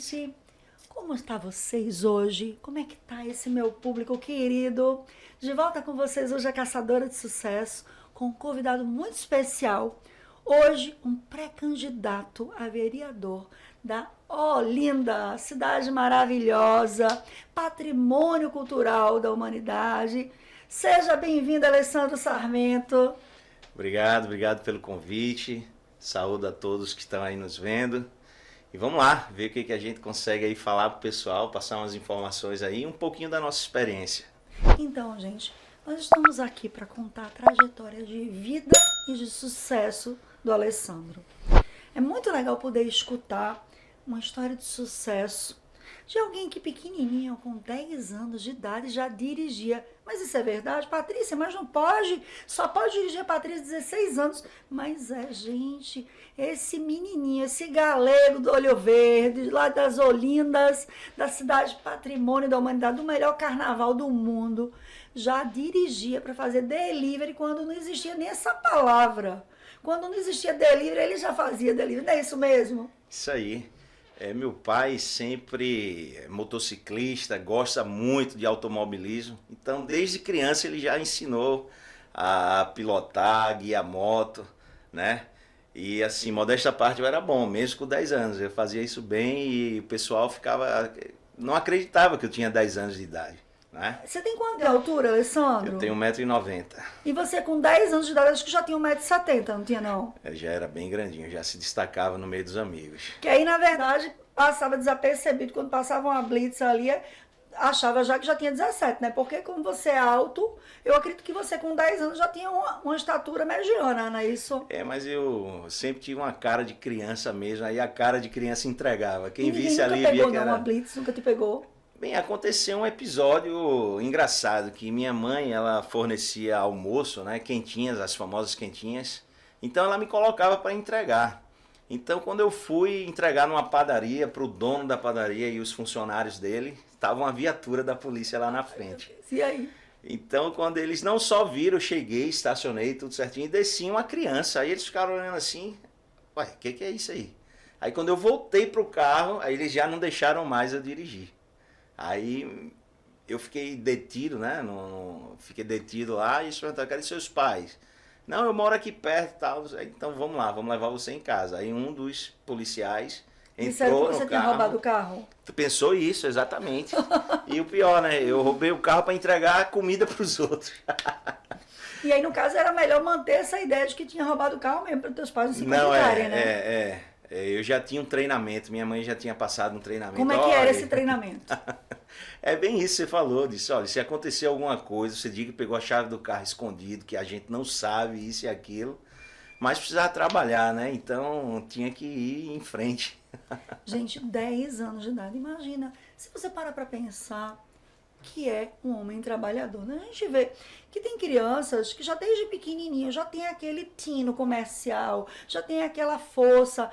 gente, como está vocês hoje? Como é que tá esse meu público querido? De volta com vocês hoje a Caçadora de Sucesso, com um convidado muito especial. Hoje, um pré-candidato a vereador da Olinda, cidade maravilhosa, patrimônio cultural da humanidade. Seja bem-vindo, Alessandro Sarmento. Obrigado pelo convite. Saúde a todos que estão aí nos vendo. E vamos lá, ver o que a gente consegue aí falar pro pessoal, passar umas informações aí, um pouquinho da nossa experiência. Então, gente, nós estamos aqui para contar a trajetória de vida e de sucesso do Alessandro. É muito legal poder escutar uma história de sucesso de alguém que pequenininho, com 10 anos de idade, já dirigia. Mas isso é verdade, Patrícia? Mas não pode, só pode dirigir a Patrícia de 16 anos. Mas gente, esse menininho, esse galego do Olho Verde, lá das Olindas, da cidade patrimônio da humanidade, do melhor carnaval do mundo, já dirigia para fazer delivery quando não existia nem essa palavra. Quando não existia delivery, ele já fazia delivery, não é isso mesmo? Isso aí. Meu pai sempre é motociclista, gosta muito de automobilismo. Então, desde criança, ele já ensinou a pilotar, guiar moto, né? E assim, modesta parte, eu era bom, mesmo com 10 anos. Eu fazia isso bem e o pessoal não acreditava que eu tinha 10 anos de idade, né? Você tem quanto de altura, Alessandro? Eu tenho 1,90 m. E você com 10 anos de idade, acho que já tinha 1,70 m, não tinha não? Eu já era bem grandinho, já se destacava no meio dos amigos. Que aí, na verdade, passava desapercebido. Quando passava uma blitz ali, achava já que já tinha 17, né? Porque como você é alto, eu acredito que você com 10 anos já tinha uma estatura mediana, não é isso? Mas eu sempre tive uma cara de criança mesmo, aí a cara de criança entregava. Quem Ninguém visse ali nunca via pegou, que não, era... uma blitz, nunca te pegou? Bem, aconteceu um episódio engraçado, que minha mãe, ela fornecia almoço, né, quentinhas, as famosas quentinhas, então ela me colocava para entregar. Então quando eu fui entregar numa padaria, para o dono da padaria e os funcionários dele, estava uma viatura da polícia lá na frente. E aí? Então quando eles não só viram, eu cheguei, estacionei, tudo certinho, e desci uma criança, aí eles ficaram olhando assim, ué, o que é isso aí? Aí quando eu voltei pro carro, aí eles já não deixaram mais eu dirigir. Aí eu fiquei detido, né? Fiquei detido lá e eles perguntaram, cadê seus pais? Não, eu moro aqui perto e tal. Então vamos lá, vamos levar você em casa. Aí um dos policiais entrou no Você carro. tinha roubado o carro? Tu pensou isso, exatamente. E o pior, né? Eu roubei o carro para entregar comida pros outros. E aí, no caso, era melhor manter essa ideia de que tinha roubado o carro mesmo, para os teus pais não se complicarem, né? Eu já tinha um treinamento, minha mãe já tinha passado um treinamento. Como é que era esse treinamento? É bem isso que você falou, disse, olha, se acontecer alguma coisa, você diga que pegou a chave do carro escondido, que a gente não sabe isso e aquilo, mas precisava trabalhar, né? Então tinha que ir em frente. Gente, 10 anos de idade, imagina, se você parar para pensar que é um homem trabalhador, né? A gente vê que tem crianças que já desde pequenininho já tem aquele tino comercial, já tem aquela força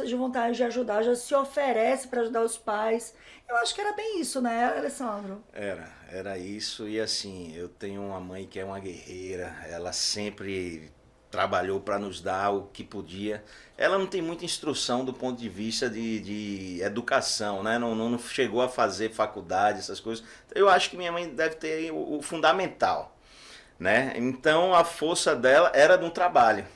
de vontade de ajudar, já se oferece para ajudar os pais. Eu acho que era bem isso, né, Alessandro? Era isso, e assim, eu tenho uma mãe que é uma guerreira, ela sempre trabalhou para nos dar o que podia. Ela não tem muita instrução do ponto de vista de educação, né? Não chegou a fazer faculdade, essas coisas. Eu acho que minha mãe deve ter o fundamental, né? Então a força dela era no trabalho.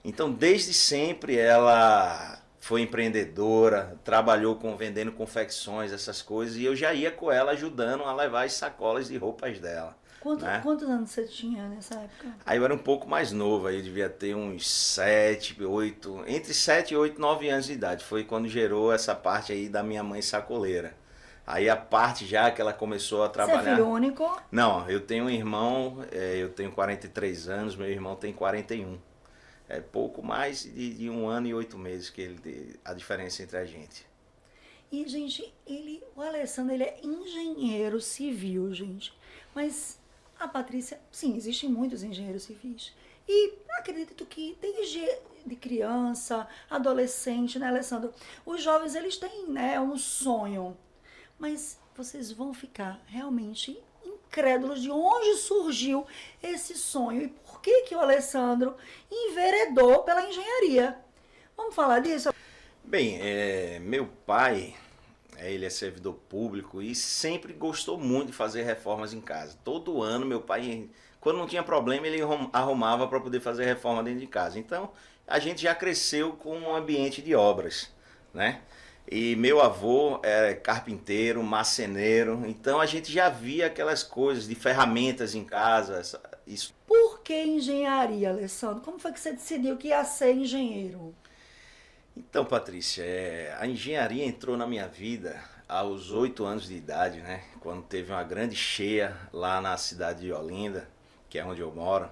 Então desde sempre ela foi empreendedora, trabalhou vendendo confecções, essas coisas, e eu já ia com ela ajudando a levar as sacolas de roupas dela. Quantos anos você tinha nessa época? Aí eu era um pouco mais novo, aí eu devia ter uns 7, 8, entre 7, 8, 9 anos de idade. Foi quando gerou essa parte aí da minha mãe sacoleira. Aí a parte já que ela começou a trabalhar... Você é filho único? Não, eu tenho um irmão, eu tenho 43 anos, meu irmão tem 41. É pouco mais de 1 ano e 8 meses a diferença entre a gente. E, gente, o Alessandro, ele é engenheiro civil, gente. Mas... a Patrícia, sim, existem muitos engenheiros civis. E acredito que desde de criança, adolescente, né, Alessandro? Os jovens, eles têm, né, um sonho. Mas vocês vão ficar realmente incrédulos de onde surgiu esse sonho. E por que o Alessandro enveredou pela engenharia? Vamos falar disso? Bem, meu pai, ele é servidor público e sempre gostou muito de fazer reformas em casa. Todo ano meu pai, quando não tinha problema, ele arrumava para poder fazer reforma dentro de casa. Então, a gente já cresceu com um ambiente de obras, né? E meu avô é carpinteiro, marceneiro, então a gente já via aquelas coisas de ferramentas em casa, isso. Por que engenharia, Alessandro? Como foi que você decidiu que ia ser engenheiro? Então, Patrícia, a engenharia entrou na minha vida aos 8 anos de idade, né? Quando teve uma grande cheia lá na cidade de Olinda, que é onde eu moro.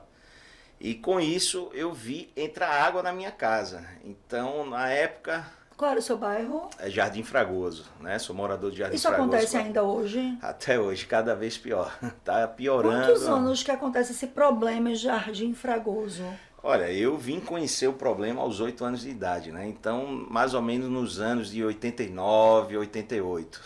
E com isso eu vi entrar água na minha casa. Então, na época, Qual era o seu bairro? é Jardim Fragoso, né? Sou morador de Jardim Isso Fragoso acontece ainda hoje? até hoje, cada vez pior. Tá Quantos piorando. anos que acontece esse problema em Jardim Fragoso? Olha, eu vim conhecer o problema aos 8 anos de idade, né? Então, mais ou menos nos anos de 89, 88,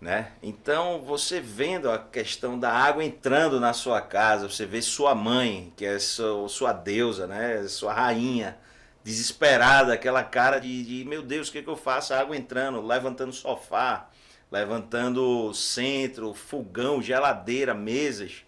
né? Então, você vendo a questão da água entrando na sua casa, você vê sua mãe, que é sua deusa, né? Sua rainha, desesperada, aquela cara de meu Deus, o que que eu faço? A água entrando, levantando sofá, levantando centro, fogão, geladeira, mesas.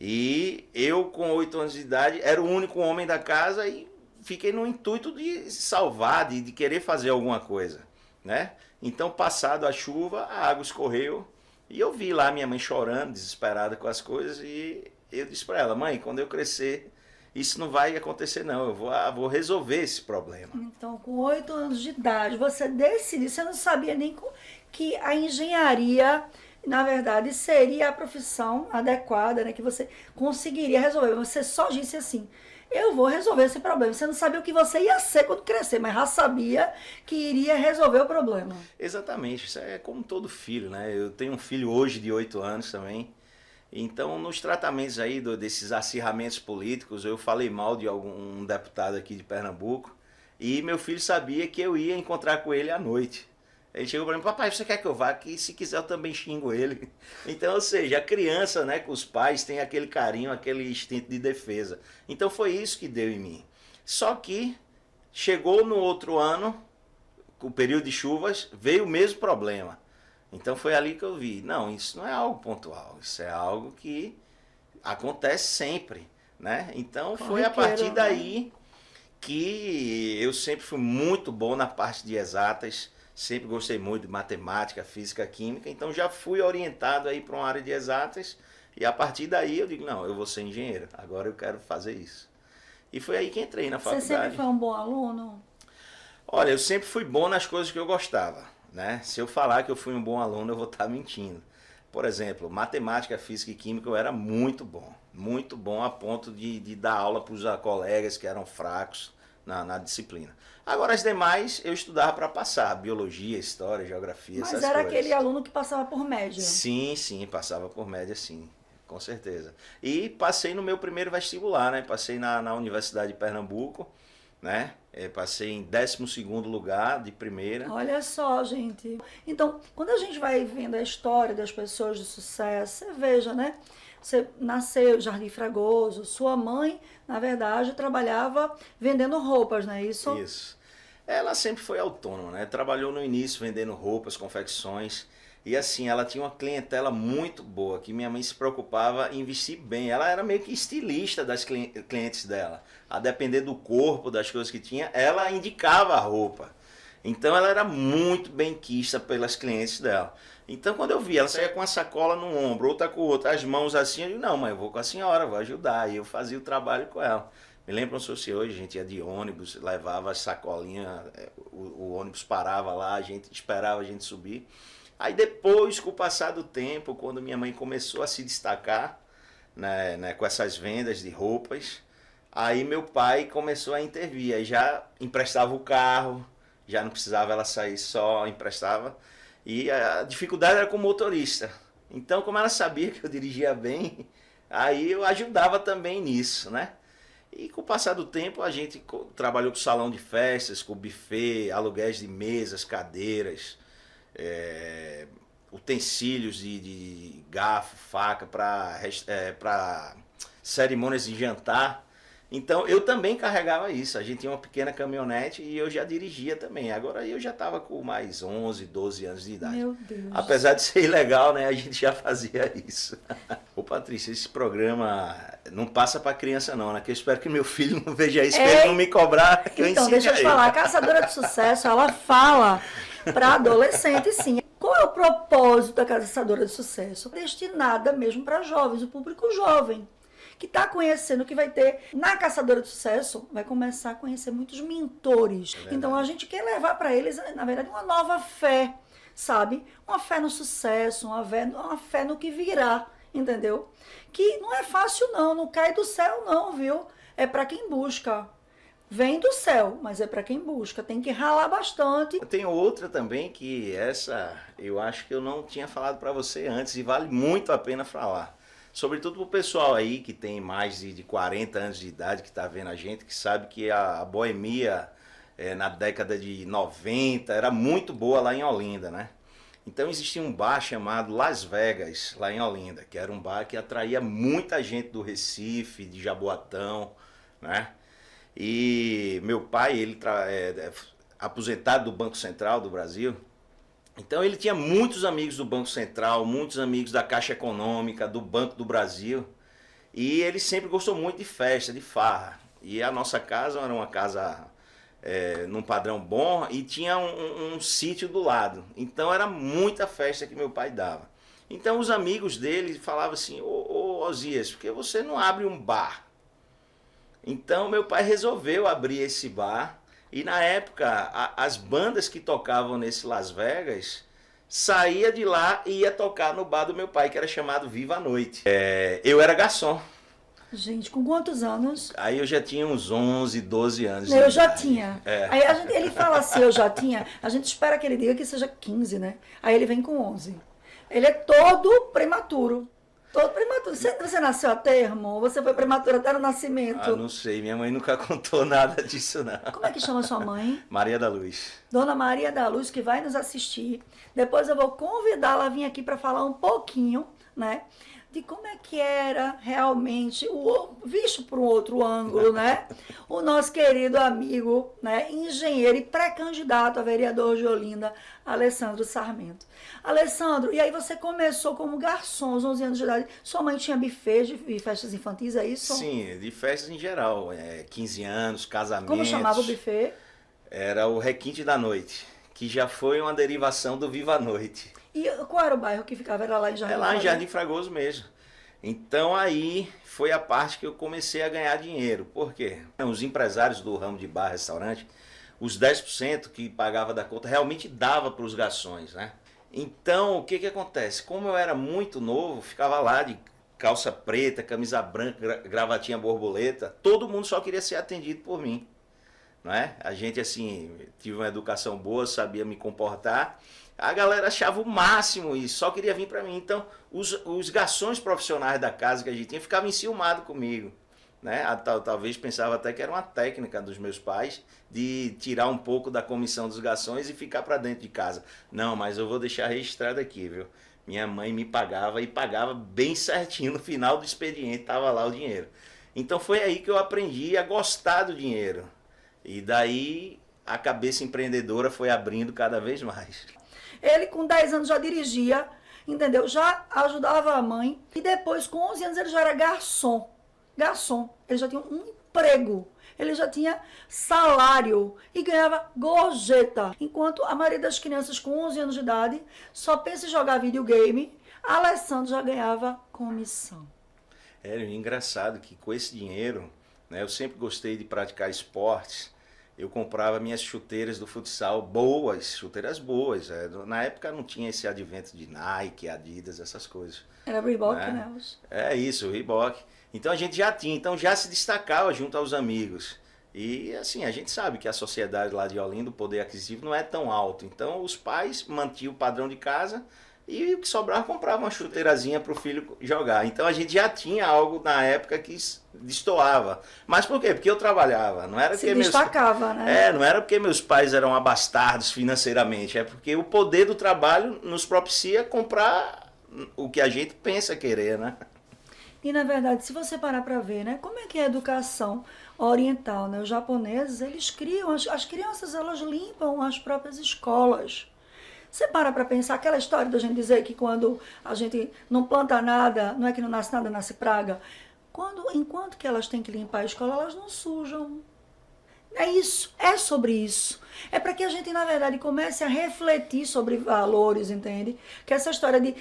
E eu, com 8 anos de idade, era o único homem da casa e fiquei no intuito de salvar, de querer fazer alguma coisa, né? Então, passado a chuva, a água escorreu e eu vi lá minha mãe chorando, desesperada com as coisas, e eu disse para ela: mãe, quando eu crescer, isso não vai acontecer não, vou resolver esse problema. Então, com 8 anos de idade, você decidiu, você não sabia nem que a engenharia, na verdade, seria a profissão adequada, né, que você conseguiria resolver. Você só disse assim: eu vou resolver esse problema. Você não sabia o que você ia ser quando crescer, mas já sabia que iria resolver o problema. Exatamente, isso é como todo filho, né? Eu tenho um filho hoje de 8 anos também. Então, nos tratamentos aí desses acirramentos políticos, eu falei mal de algum deputado aqui de Pernambuco e meu filho sabia que eu ia encontrar com ele à noite. Ele chegou para mim: papai, você quer que eu vá? Que se quiser eu também xingo ele. Então, ou seja, a criança, né, com os pais tem aquele carinho, aquele instinto de defesa. Então foi isso que deu em mim. Só que chegou no outro ano, com o período de chuvas, veio o mesmo problema. Então foi ali que eu vi: não, isso não é algo pontual, isso é algo que acontece sempre, né? Então foi a partir Corriqueiro, né? daí que eu sempre fui muito bom na parte de exatas, sempre gostei muito de matemática, física, química, então já fui orientado aí para uma área de exatas e a partir daí eu digo: não, eu vou ser engenheiro, agora eu quero fazer isso. E foi aí que entrei na Você sempre faculdade. foi um bom aluno? Olha, eu sempre fui bom nas coisas que eu gostava, né? Se eu falar que eu fui um bom aluno, eu vou estar mentindo. Por exemplo, matemática, física e química eu era muito bom a ponto de dar aula para os colegas que eram fracos na disciplina. Agora as demais eu estudava para passar, biologia, história, geografia, Mas essas era aquele coisas. aluno que passava por média. Sim, sim, passava por média, sim, com certeza. E passei no meu primeiro vestibular, né? Passei na Universidade de Pernambuco, né? Passei em 12º lugar de primeira. Olha só, gente. Então, quando a gente vai vendo a história das pessoas de sucesso, você veja, né? Você nasceu em Jardim Fragoso, sua mãe, na verdade, trabalhava vendendo roupas, não é isso? Isso. Ela sempre foi autônoma, né? Trabalhou no início vendendo roupas, confecções. E assim, ela tinha uma clientela muito boa, que minha mãe se preocupava em vestir bem. Ela era meio que estilista das clientes dela. A depender do corpo, das coisas que tinha, ela indicava a roupa. Então ela era muito bem quista pelas clientes dela. Então quando eu vi, ela saía com uma sacola no ombro, outra com outra, as mãos assim, eu digo: não, mãe, eu vou com a senhora, vou ajudar. E eu fazia o trabalho com ela. Me lembro se hoje, a gente ia de ônibus, levava as sacolinhas, o ônibus parava lá, a gente esperava a gente subir. Aí depois, com o passar do tempo, quando minha mãe começou a se destacar, né, com essas vendas de roupas, aí meu pai começou a intervir. Aí já emprestava o carro, já não precisava ela sair só, emprestava. E a dificuldade era com o motorista. Então, como ela sabia que eu dirigia bem, aí eu ajudava também nisso, né? E com o passar do tempo a gente trabalhou com salão de festas, com buffet, aluguéis de mesas, cadeiras, é, utensílios de garfo, faca para cerimônias de jantar. Então eu também carregava isso. A gente tinha uma pequena caminhonete e eu já dirigia também. Agora eu já estava com mais 11, 12 anos de idade. Meu Deus. Apesar de ser ilegal, né? A gente já fazia isso. Ô Patrícia, esse programa não passa para criança não, né? Que eu espero que meu filho não veja isso, para ele não me cobrar que eu Então, ensine deixa eu te falar, a Caçadora de Sucesso, ela fala para adolescente, sim. Qual é o propósito da Caçadora de Sucesso? Destinada mesmo para jovens, o público jovem, que está conhecendo, que vai ter na Caçadora de Sucesso, vai começar a conhecer muitos mentores. Então a gente quer levar para eles, na verdade, uma nova fé, sabe? Uma fé no sucesso, uma fé no que virá, entendeu? Que não é fácil não cai do céu não, viu? É para quem busca. Vem do céu, mas é para quem busca. Tem que ralar bastante. Eu tenho outra também que essa eu acho que eu não tinha falado para você antes e vale muito a pena falar. Sobretudo para o pessoal aí que tem mais de 40 anos de idade, que está vendo a gente, que sabe que a boemia na década de 90 era muito boa lá em Olinda, né? Então existia um bar chamado Las Vegas, lá em Olinda, que era um bar que atraía muita gente do Recife, de Jaboatão, né? E meu pai, ele é aposentado do Banco Central do Brasil, então ele tinha muitos amigos do Banco Central, muitos amigos da Caixa Econômica, do Banco do Brasil, e ele sempre gostou muito de festa, de farra. E a nossa casa era uma casa num padrão bom e tinha um sítio do lado, então era muita festa que meu pai dava. Então os amigos dele falavam assim, ô Osias, por que você não abre um bar? Então meu pai resolveu abrir esse bar e na época as bandas que tocavam nesse Las Vegas saía de lá e ia tocar no bar do meu pai, que era chamado Viva a Noite. Eu era garçom. Gente, com quantos anos? Aí eu já tinha uns 11, 12 anos. Eu já tinha. É. Aí ele fala assim, eu já tinha, a gente espera que ele diga que seja 15, né? Aí ele vem com 11. Ele é todo prematuro. Todo prematuro. Você nasceu a termo? Ou você foi prematuro até no nascimento? Ah, não sei. Minha mãe nunca contou nada disso, não. Como é que chama sua mãe? Maria da Luz. Dona Maria da Luz, que vai nos assistir. Depois eu vou convidá-la a vir aqui para falar um pouquinho, né? De como é que era realmente, visto por um outro ângulo, né? O nosso querido amigo, né? Engenheiro e pré-candidato a vereador de Olinda, Alessandro Sarmento. Alessandro, e aí você começou como garçom aos 11 anos de idade. Sua mãe tinha buffet de festas infantis, é isso? Sim, de festas em geral. 15 anos, casamentos. Como chamava o buffet? Era o Requinte da Noite, que já foi uma derivação do Viva a Noite. E qual era o bairro que ficava? Era lá em Jardim Lá em Fragoso? Jardim Fragoso mesmo. Então aí foi a parte que eu comecei a ganhar dinheiro. Por quê? Os empresários do ramo de bar, restaurante, os 10% que pagava da conta realmente dava para os garçons, né? Então o que acontece? Como eu era muito novo, ficava lá de calça preta, camisa branca, gravatinha borboleta, todo mundo só queria ser atendido por mim. Não é? A gente assim, tive uma educação boa, sabia me comportar. A galera achava o máximo e só queria vir para mim. Então, os garçons profissionais da casa que a gente tinha ficavam enciumados comigo. Né? Talvez pensava até que era uma técnica dos meus pais de tirar um pouco da comissão dos garçons e ficar para dentro de casa. Não, mas eu vou deixar registrado aqui, viu? Minha mãe me pagava e pagava bem certinho. No final do expediente estava lá o dinheiro. Então foi aí que eu aprendi a gostar do dinheiro. E daí a cabeça empreendedora foi abrindo cada vez mais. Ele com 10 anos já dirigia, entendeu? Já ajudava a mãe. E depois, com 11 anos, ele já era garçom. Garçom. Ele já tinha um emprego. Ele já tinha salário e ganhava gorjeta. Enquanto a maioria das crianças com 11 anos de idade só pensa em jogar videogame, Alessandro já ganhava comissão. É engraçado que com esse dinheiro, né, eu sempre gostei de praticar esportes. Eu comprava minhas chuteiras do futsal boas, chuteiras boas. Na época não tinha esse advento de Nike, Adidas, essas coisas. Era Reebok, né? É isso, Reebok. Então a gente já tinha, então já se destacava junto aos amigos. E assim, a gente sabe que a sociedade lá de Olinda, o poder aquisitivo não é tão alto. Então os pais mantinham o padrão de casa e o que sobrava comprava uma chuteirazinha para o filho jogar. Então a gente já tinha algo na época que destoava. Mas por quê? Porque eu trabalhava. Não era se destacava, né? Não era porque meus pais eram abastardos financeiramente. É porque o poder do trabalho nos propicia comprar o que a gente pensa querer, né? E, na verdade, se você parar para ver, né, como é que é a educação oriental, né? Os japoneses, eles criam, as crianças, elas limpam as próprias escolas. Você para pensar aquela história da gente dizer que quando a gente não planta nada, não é que não nasce nada, nasce praga. Enquanto que elas têm que limpar a escola, elas não sujam. É isso, é sobre isso. É para que a gente, na verdade, comece a refletir sobre valores, entende? Que essa história de,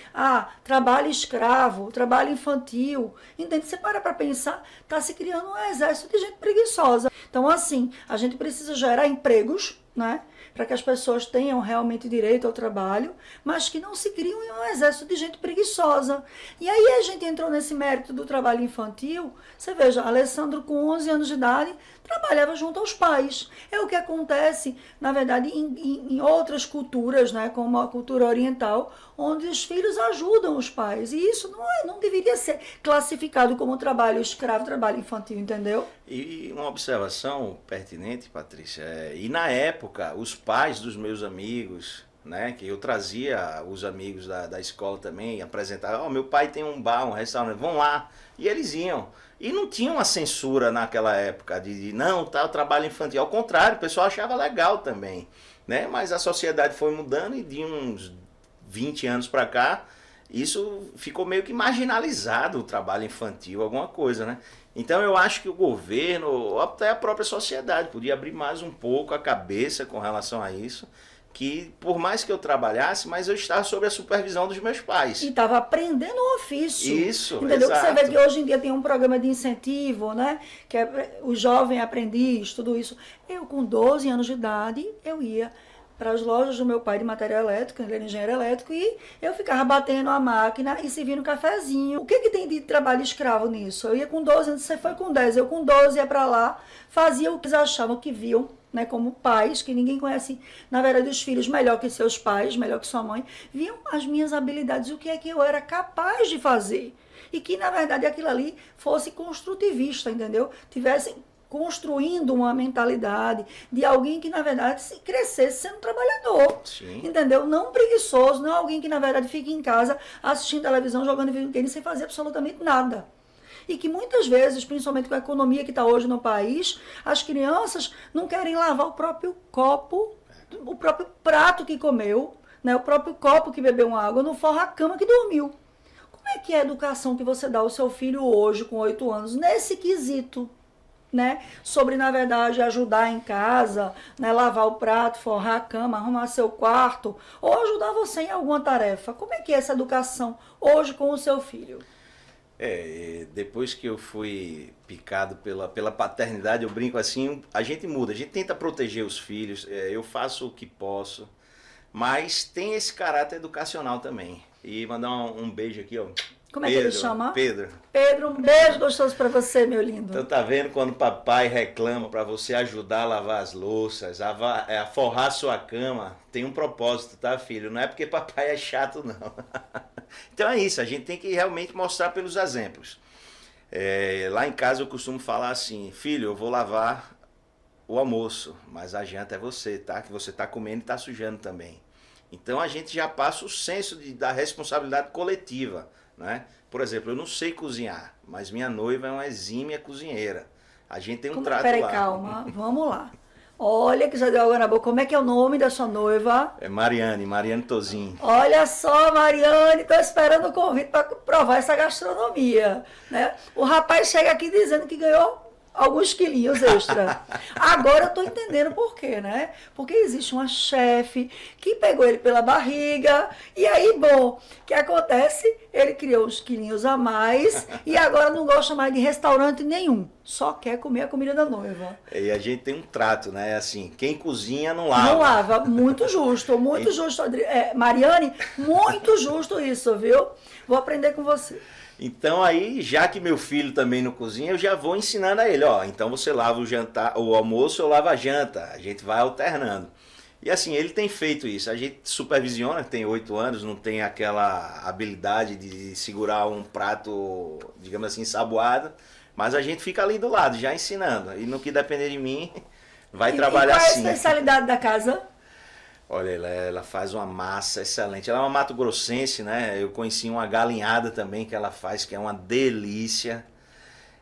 trabalho escravo, trabalho infantil, entende? Você para pensar, está se criando um exército de gente preguiçosa. Então, assim, a gente precisa gerar empregos, né? Para que as pessoas tenham realmente direito ao trabalho, mas que não se criem um exército de gente preguiçosa. E aí a gente entrou nesse mérito do trabalho infantil. Você veja, Alessandro com 11 anos de idade trabalhava junto aos pais. É o que acontece, na verdade, em outras culturas, né, como a cultura oriental, onde os filhos ajudam os pais. E isso não deveria ser classificado como trabalho escravo, trabalho infantil, entendeu? E uma observação pertinente, Patrícia, e na época, os pais dos meus amigos, né, que eu trazia os amigos da escola também, apresentava, meu pai tem um bar, um restaurante, vão lá. E eles iam. E não tinha uma censura naquela época de não, tá, o trabalho infantil. Ao contrário, o pessoal achava legal também, né? Mas a sociedade foi mudando e de uns 20 anos para cá, isso ficou meio que marginalizado, o trabalho infantil, alguma coisa, né? Então eu acho que o governo, ou até a própria sociedade, podia abrir mais um pouco a cabeça com relação a isso, que por mais que eu trabalhasse, mas eu estava sob a supervisão dos meus pais. E estava aprendendo o ofício. Isso, entendeu? exato. Você vê que hoje em dia tem um programa de incentivo, né? Que é o jovem aprendiz, tudo isso. Eu, com 12 anos de idade, eu ia para as lojas do meu pai de material elétrico, ele era engenheiro elétrico, e eu ficava batendo a máquina e servindo um cafezinho. O que tem de trabalho escravo nisso? Eu ia com 12 anos, você foi com 10, eu com 12 ia para lá, fazia o que eles achavam que viam, né, como pais, que ninguém conhece, na verdade, os filhos melhor que seus pais, melhor que sua mãe, viam as minhas habilidades, o que é que eu era capaz de fazer. E que, na verdade, aquilo ali fosse construtivista, entendeu? Tivessem construindo uma mentalidade de alguém que, na verdade, se crescesse sendo trabalhador. Sim. Entendeu? Não preguiçoso, não alguém que, na verdade, fica em casa assistindo televisão, jogando videogame sem fazer absolutamente nada. E que muitas vezes, principalmente com a economia que está hoje no país, as crianças não querem lavar o próprio copo, o próprio prato que comeu, né, o próprio copo que bebeu uma água, não forra a cama que dormiu. Como é que é a educação que você dá ao seu filho hoje, com 8 anos, nesse quesito? Né? Sobre, na verdade, ajudar em casa, né? Lavar o prato, forrar a cama, arrumar seu quarto, ou ajudar você em alguma tarefa. Como é que é essa educação hoje com o seu filho? Depois que eu fui picado pela paternidade, eu brinco assim, a gente muda, a gente tenta proteger os filhos, eu faço o que posso, mas tem esse caráter educacional também. E mandar um beijo aqui, ó. Como é que ele chama? Pedro. Pedro, um beijo gostoso pra você, meu lindo. Então tá vendo quando o papai reclama pra você ajudar a lavar as louças, a forrar sua cama, tem um propósito, tá, filho? Não é porque papai é chato, não. Então é isso, a gente tem que realmente mostrar pelos exemplos. Lá em casa eu costumo falar assim, filho, eu vou lavar o almoço, mas a janta é você, tá? Que você tá comendo e tá sujando também. Então a gente já passa o senso da responsabilidade coletiva. Né? Por exemplo, eu não sei cozinhar, mas minha noiva é uma exímia cozinheira. A gente tem um trato Peraí, lá. calma, vamos lá. Olha que já deu água na boca. Como é que é o nome da sua noiva? É Mariane Tozin. Olha só, Mariane, estou esperando o convite para provar essa gastronomia. Né? O rapaz chega aqui dizendo que ganhou alguns quilinhos extra. Agora eu tô entendendo por quê, né? Porque existe uma chefe que pegou ele pela barriga, e aí, bom, o que acontece? Ele criou uns quilinhos a mais, e agora não gosta mais de restaurante nenhum. Só quer comer a comida da noiva. E a gente tem um trato, né? Assim, quem cozinha não lava. Não lava. Muito justo, muito justo. Mariane, muito justo isso, viu? Vou aprender com você. Então aí, já que meu filho também não cozinha, eu já vou ensinando a ele, ó, então você lava o almoço, eu lavo a janta, a gente vai alternando. E assim, ele tem feito isso, a gente supervisiona, tem 8 anos, não tem aquela habilidade de segurar um prato, digamos assim, ensaboado, mas a gente fica ali do lado, já ensinando, e no que depender de mim, vai trabalhar assim. E qual é a especialidade da casa? Olha, ela faz uma massa excelente. Ela é uma mato-grossense, né? Eu conheci uma galinhada também que ela faz, que é uma delícia.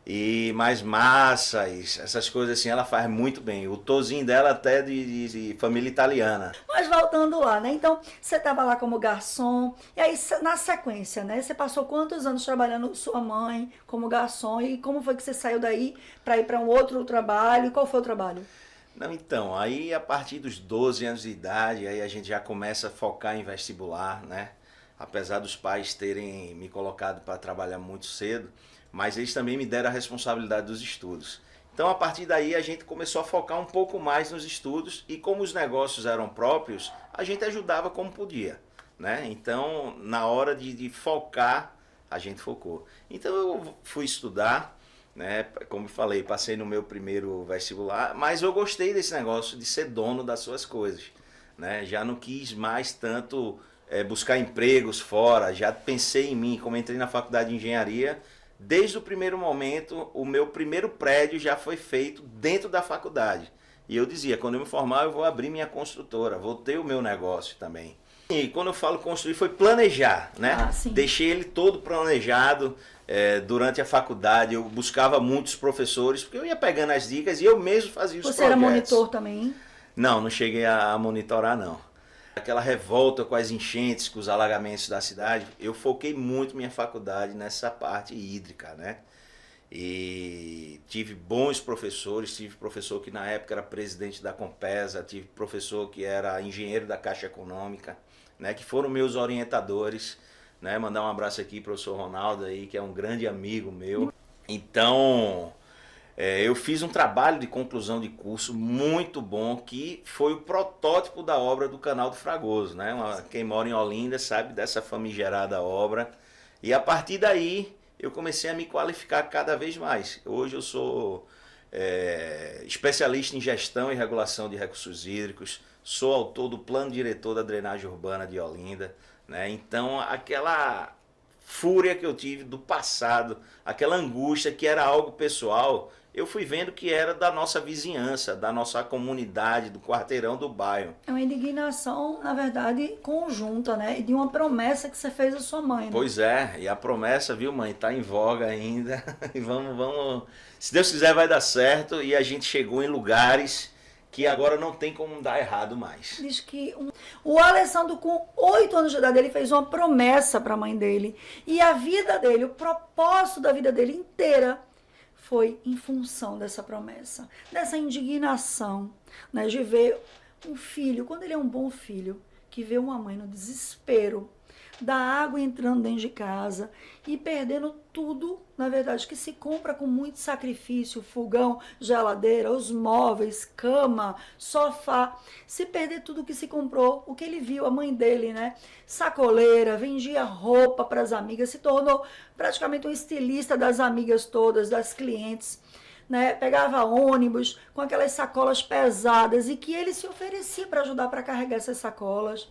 E mais massas, essas coisas assim, ela faz muito bem. O tozinho dela até de família italiana. Mas voltando lá, né? Então, você estava lá como garçom, e aí na sequência, né? Você passou quantos anos trabalhando com sua mãe como garçom, e como foi que você saiu daí para ir para um outro trabalho? E qual foi o trabalho? Não, então, aí a partir dos 12 anos de idade, aí a gente já começa a focar em vestibular, né? Apesar dos pais terem me colocado para trabalhar muito cedo, mas eles também me deram a responsabilidade dos estudos. Então, a partir daí, a gente começou a focar um pouco mais nos estudos e como os negócios eram próprios, a gente ajudava como podia, né? Então, na hora de focar, a gente focou. Então, eu fui estudar, né? Como eu falei, passei no meu primeiro vestibular, mas eu gostei desse negócio de ser dono das suas coisas, né? Já não quis mais tanto buscar empregos fora, já pensei em mim, como entrei na faculdade de engenharia, desde o primeiro momento, o meu primeiro prédio já foi feito dentro da faculdade. E eu dizia, quando eu me formar, eu vou abrir minha construtora, vou ter o meu negócio também. E quando eu falo construir, foi planejar, né? Ah, sim. Deixei ele todo planejado. Durante a faculdade, eu buscava muitos professores, porque eu ia pegando as dicas e eu mesmo fazia os Você projetos. era monitor também? Não, não cheguei a monitorar, não. Aquela revolta com as enchentes, com os alagamentos da cidade, eu foquei muito minha faculdade nessa parte hídrica, né? E tive bons professores, tive professor que na época era presidente da Compesa, tive professor que era engenheiro da Caixa Econômica, né? Que foram meus orientadores, né? Mandar um abraço aqui para o professor Ronaldo aí, que é um grande amigo meu. Então, eu fiz um trabalho de conclusão de curso muito bom, que foi o protótipo da obra do Canal do Fragoso, né? Quem mora em Olinda sabe dessa famigerada obra. E a partir daí eu comecei a me qualificar cada vez mais. Hoje eu sou especialista em gestão e regulação de recursos hídricos, sou autor do plano diretor da drenagem urbana de Olinda, né? Então aquela fúria que eu tive do passado, aquela angústia que era algo pessoal, eu fui vendo que era da nossa vizinhança, da nossa comunidade, do quarteirão do bairro. É uma indignação, na verdade, conjunta, né? E de uma promessa que você fez à sua mãe, né? Pois é, e a promessa, viu, mãe, tá em voga ainda. E vamos, se Deus quiser vai dar certo. E a gente chegou em lugares que agora não tem como dar errado mais. Diz que o Alessandro, com 8 anos de idade, ele fez uma promessa para a mãe dele. E a vida dele, o propósito da vida dele inteira, foi em função dessa promessa, dessa indignação, né, de ver um filho, quando ele é um bom filho, que vê uma mãe no desespero, da água entrando dentro de casa e perdendo tudo, na verdade, que se compra com muito sacrifício, fogão, geladeira, os móveis, cama, sofá. Se perder tudo que se comprou, o que ele viu, a mãe dele, né? Sacoleira, vendia roupa para as amigas, se tornou praticamente um estilista das amigas todas, das clientes. Né, pegava ônibus com aquelas sacolas pesadas e que ele se oferecia para ajudar para carregar essas sacolas.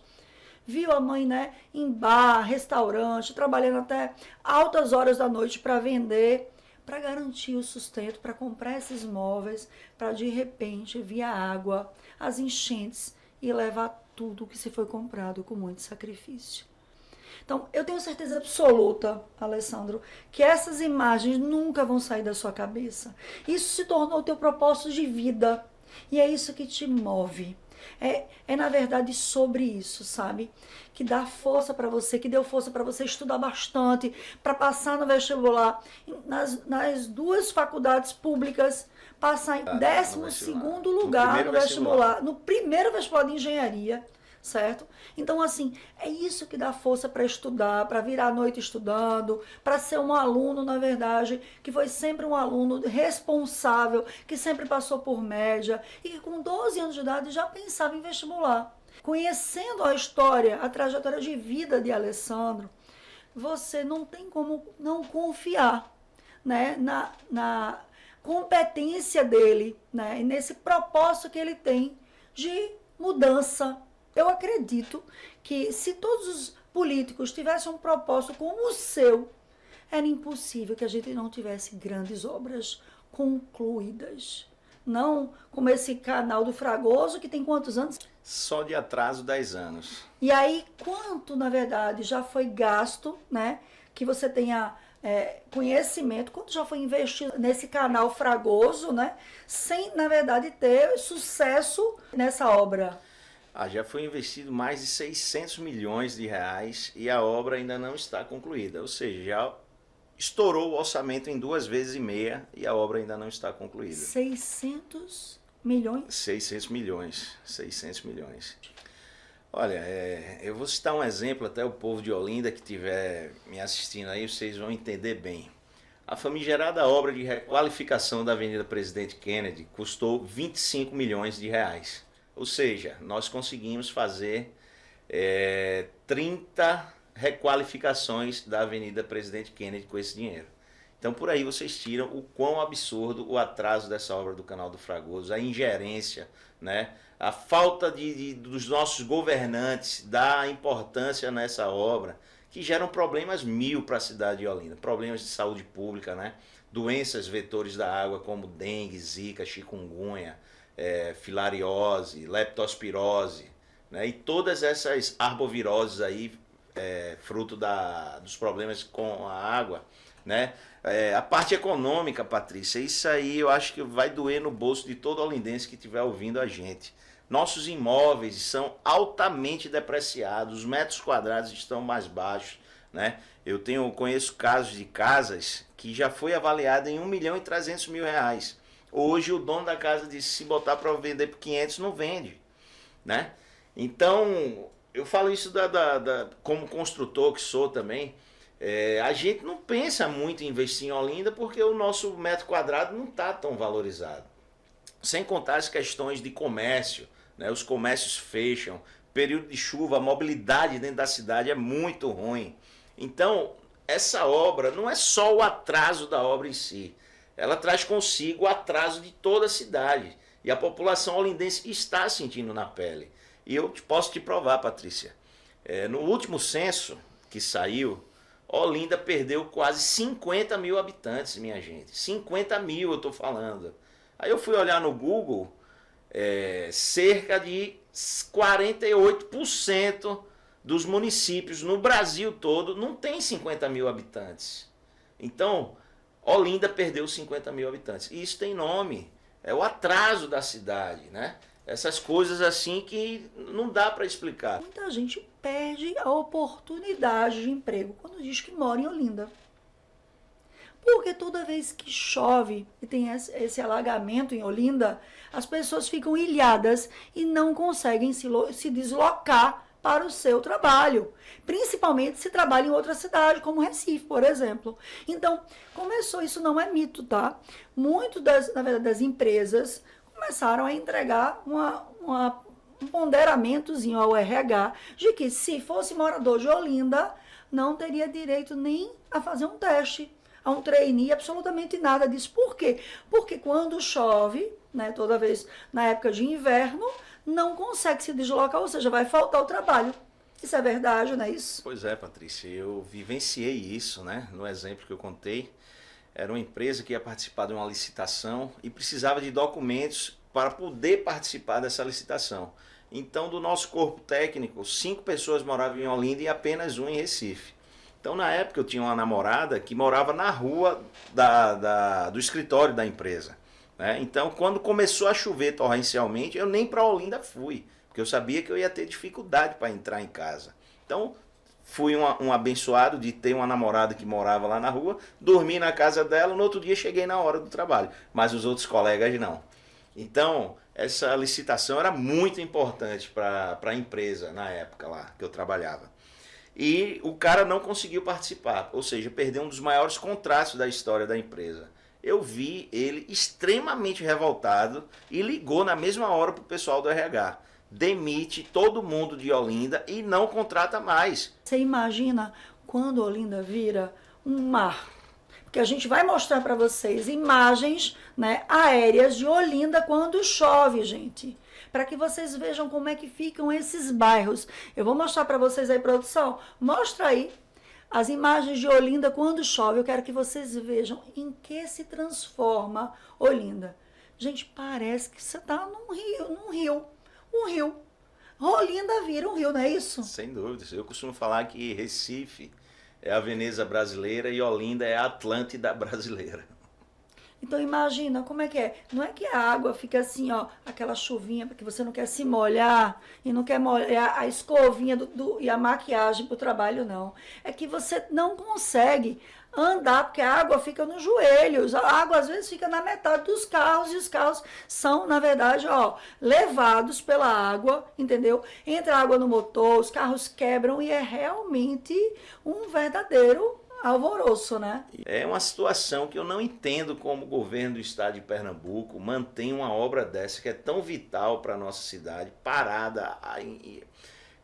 Viu a mãe, né, em bar, restaurante, trabalhando até altas horas da noite para vender, para garantir o sustento, para comprar esses móveis, para de repente vir a água, as enchentes e levar tudo que se foi comprado com muito sacrifício. Então, eu tenho certeza absoluta, Alessandro, que essas imagens nunca vão sair da sua cabeça. Isso se tornou o teu propósito de vida. E é isso que te move. Na verdade sobre isso, sabe? Que dá força para você, que deu força para você estudar bastante, para passar no vestibular, nas duas faculdades públicas, passar em 12º lugar no vestibular, no primeiro vestibular de engenharia. Certo? Então, assim, é isso que dá força para estudar, para virar a noite estudando, para ser um aluno, na verdade, que foi sempre um aluno responsável, que sempre passou por média e que com 12 anos de idade já pensava em vestibular. Conhecendo a história, a trajetória de vida de Alessandro, você não tem como não confiar, né, na competência dele, né, e nesse propósito que ele tem de mudança. Eu acredito que se todos os políticos tivessem um propósito como o seu, era impossível que a gente não tivesse grandes obras concluídas. Não como esse canal do Fragoso, que tem quantos anos? Só de atraso 10 anos. E aí, quanto, na verdade, já foi gasto, né? Que você tenha conhecimento, quanto já foi investido nesse canal Fragoso, né? Sem, na verdade, ter sucesso nessa obra. Já foi investido mais de 600 milhões de reais e a obra ainda não está concluída. Ou seja, já estourou o orçamento em 2,5 vezes e a obra ainda não está concluída. 600 milhões? 600 milhões. 600 milhões. Olha, eu vou citar um exemplo, até o povo de Olinda que estiver me assistindo aí, vocês vão entender bem. A famigerada obra de requalificação da Avenida Presidente Kennedy custou 25 milhões de reais. Ou seja, nós conseguimos fazer 30 requalificações da Avenida Presidente Kennedy com esse dinheiro. Então por aí vocês tiram o quão absurdo o atraso dessa obra do Canal do Fragoso, a ingerência, né? A falta dos nossos governantes dar importância nessa obra, que geram problemas mil para a cidade de Olinda, problemas de saúde pública, né? Doenças vetores da água como dengue, zika, chikungunya, filariose, leptospirose, né? E todas essas arboviroses aí, fruto dos problemas com a água, né? A parte econômica, Patrícia, isso aí eu acho que vai doer no bolso de todo olindense que estiver ouvindo a gente. Nossos imóveis são altamente depreciados, os metros quadrados estão mais baixos, né? Conheço casos de casas que já foi avaliada em 1.300.000 reais. Hoje o dono da casa disse, se botar para vender por 500 não vende, né? Então, eu falo isso como construtor que sou também, a gente não pensa muito em investir em Olinda porque o nosso metro quadrado não está tão valorizado. Sem contar as questões de comércio, né? Os comércios fecham, período de chuva, a mobilidade dentro da cidade é muito ruim. Então, essa obra não é só o atraso da obra em si, ela traz consigo o atraso de toda a cidade. E a população olindense está sentindo na pele. E eu posso te provar, Patrícia. No último censo que saiu, Olinda perdeu quase 50 mil habitantes, minha gente. 50 mil eu estou falando. Aí eu fui olhar no Google, cerca de 48% dos municípios no Brasil todo não tem 50 mil habitantes. Então, Olinda perdeu 50 mil habitantes. E isso tem nome. É o atraso da cidade, né? Essas coisas assim que não dá para explicar. Muita gente perde a oportunidade de emprego quando diz que mora em Olinda. Porque toda vez que chove e tem esse alagamento em Olinda, as pessoas ficam ilhadas e não conseguem se deslocar para o seu trabalho. Principalmente se trabalha em outra cidade, como Recife, por exemplo. Então, isso não é mito, tá? Muito na verdade, das empresas começaram a entregar um ponderamentozinho ao RH de que se fosse morador de Olinda, não teria direito nem a fazer um teste, a um trainee, absolutamente nada disso. Por quê? Porque quando chove, né, toda vez na época de inverno, não consegue se deslocar, ou seja, vai faltar o trabalho. Isso é verdade, não é isso? Pois é, Patrícia, eu vivenciei isso, né? No exemplo que eu contei, era uma empresa que ia participar de uma licitação e precisava de documentos para poder participar dessa licitação. Então, do nosso corpo técnico, 5 pessoas moravam em Olinda e apenas 1 em Recife. Então, na época, eu tinha uma namorada que morava na rua do escritório da empresa, né? Então, quando começou a chover torrencialmente, eu nem para Olinda fui, porque eu sabia que eu ia ter dificuldade para entrar em casa. Então, fui um abençoado de ter uma namorada que morava lá na rua, dormi na casa dela, no outro dia cheguei na hora do trabalho, mas os outros colegas não. Então, essa licitação era muito importante para a empresa na época lá que eu trabalhava. E o cara não conseguiu participar, ou seja, perdeu um dos maiores contratos da história da empresa. Eu vi ele extremamente revoltado e ligou na mesma hora para o pessoal do RH. Demite todo mundo de Olinda e não contrata mais. Você imagina quando Olinda vira um mar? Porque a gente vai mostrar para vocês imagens, né, aéreas de Olinda quando chove, gente. Para que vocês vejam como é que ficam esses bairros. Eu vou mostrar para vocês aí, produção. Mostra aí as imagens de Olinda quando chove. Eu quero que vocês vejam em que se transforma Olinda. Gente, parece que você tá um rio. Olinda vira um rio, não é isso? Sem dúvidas. Eu costumo falar que Recife é a Veneza brasileira e Olinda é a Atlântida brasileira. Então imagina como é que é. Não é que a água fica assim, ó, aquela chuvinha, porque você não quer se molhar e não quer molhar a escovinha e a maquiagem pro trabalho, não. É que você não consegue andar, porque a água fica nos joelhos. A água às vezes fica na metade dos carros, e os carros são, na verdade, ó, levados pela água, entendeu? Entra água no motor, os carros quebram e é realmente um verdadeiro alvoroço, né? É uma situação que eu não entendo como o governo do estado de Pernambuco mantém uma obra dessa que é tão vital para a nossa cidade, parada,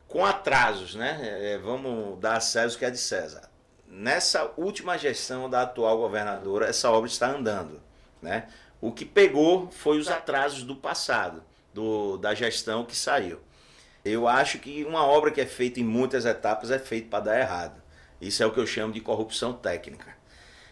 com atrasos, né? Vamos dar a César o que é de César. Nessa última gestão da atual governadora, essa obra está andando, né? O que pegou foi os atrasos do passado, da gestão que saiu. Eu acho que uma obra que é feita em muitas etapas é feita para dar errado. Isso é o que eu chamo de corrupção técnica.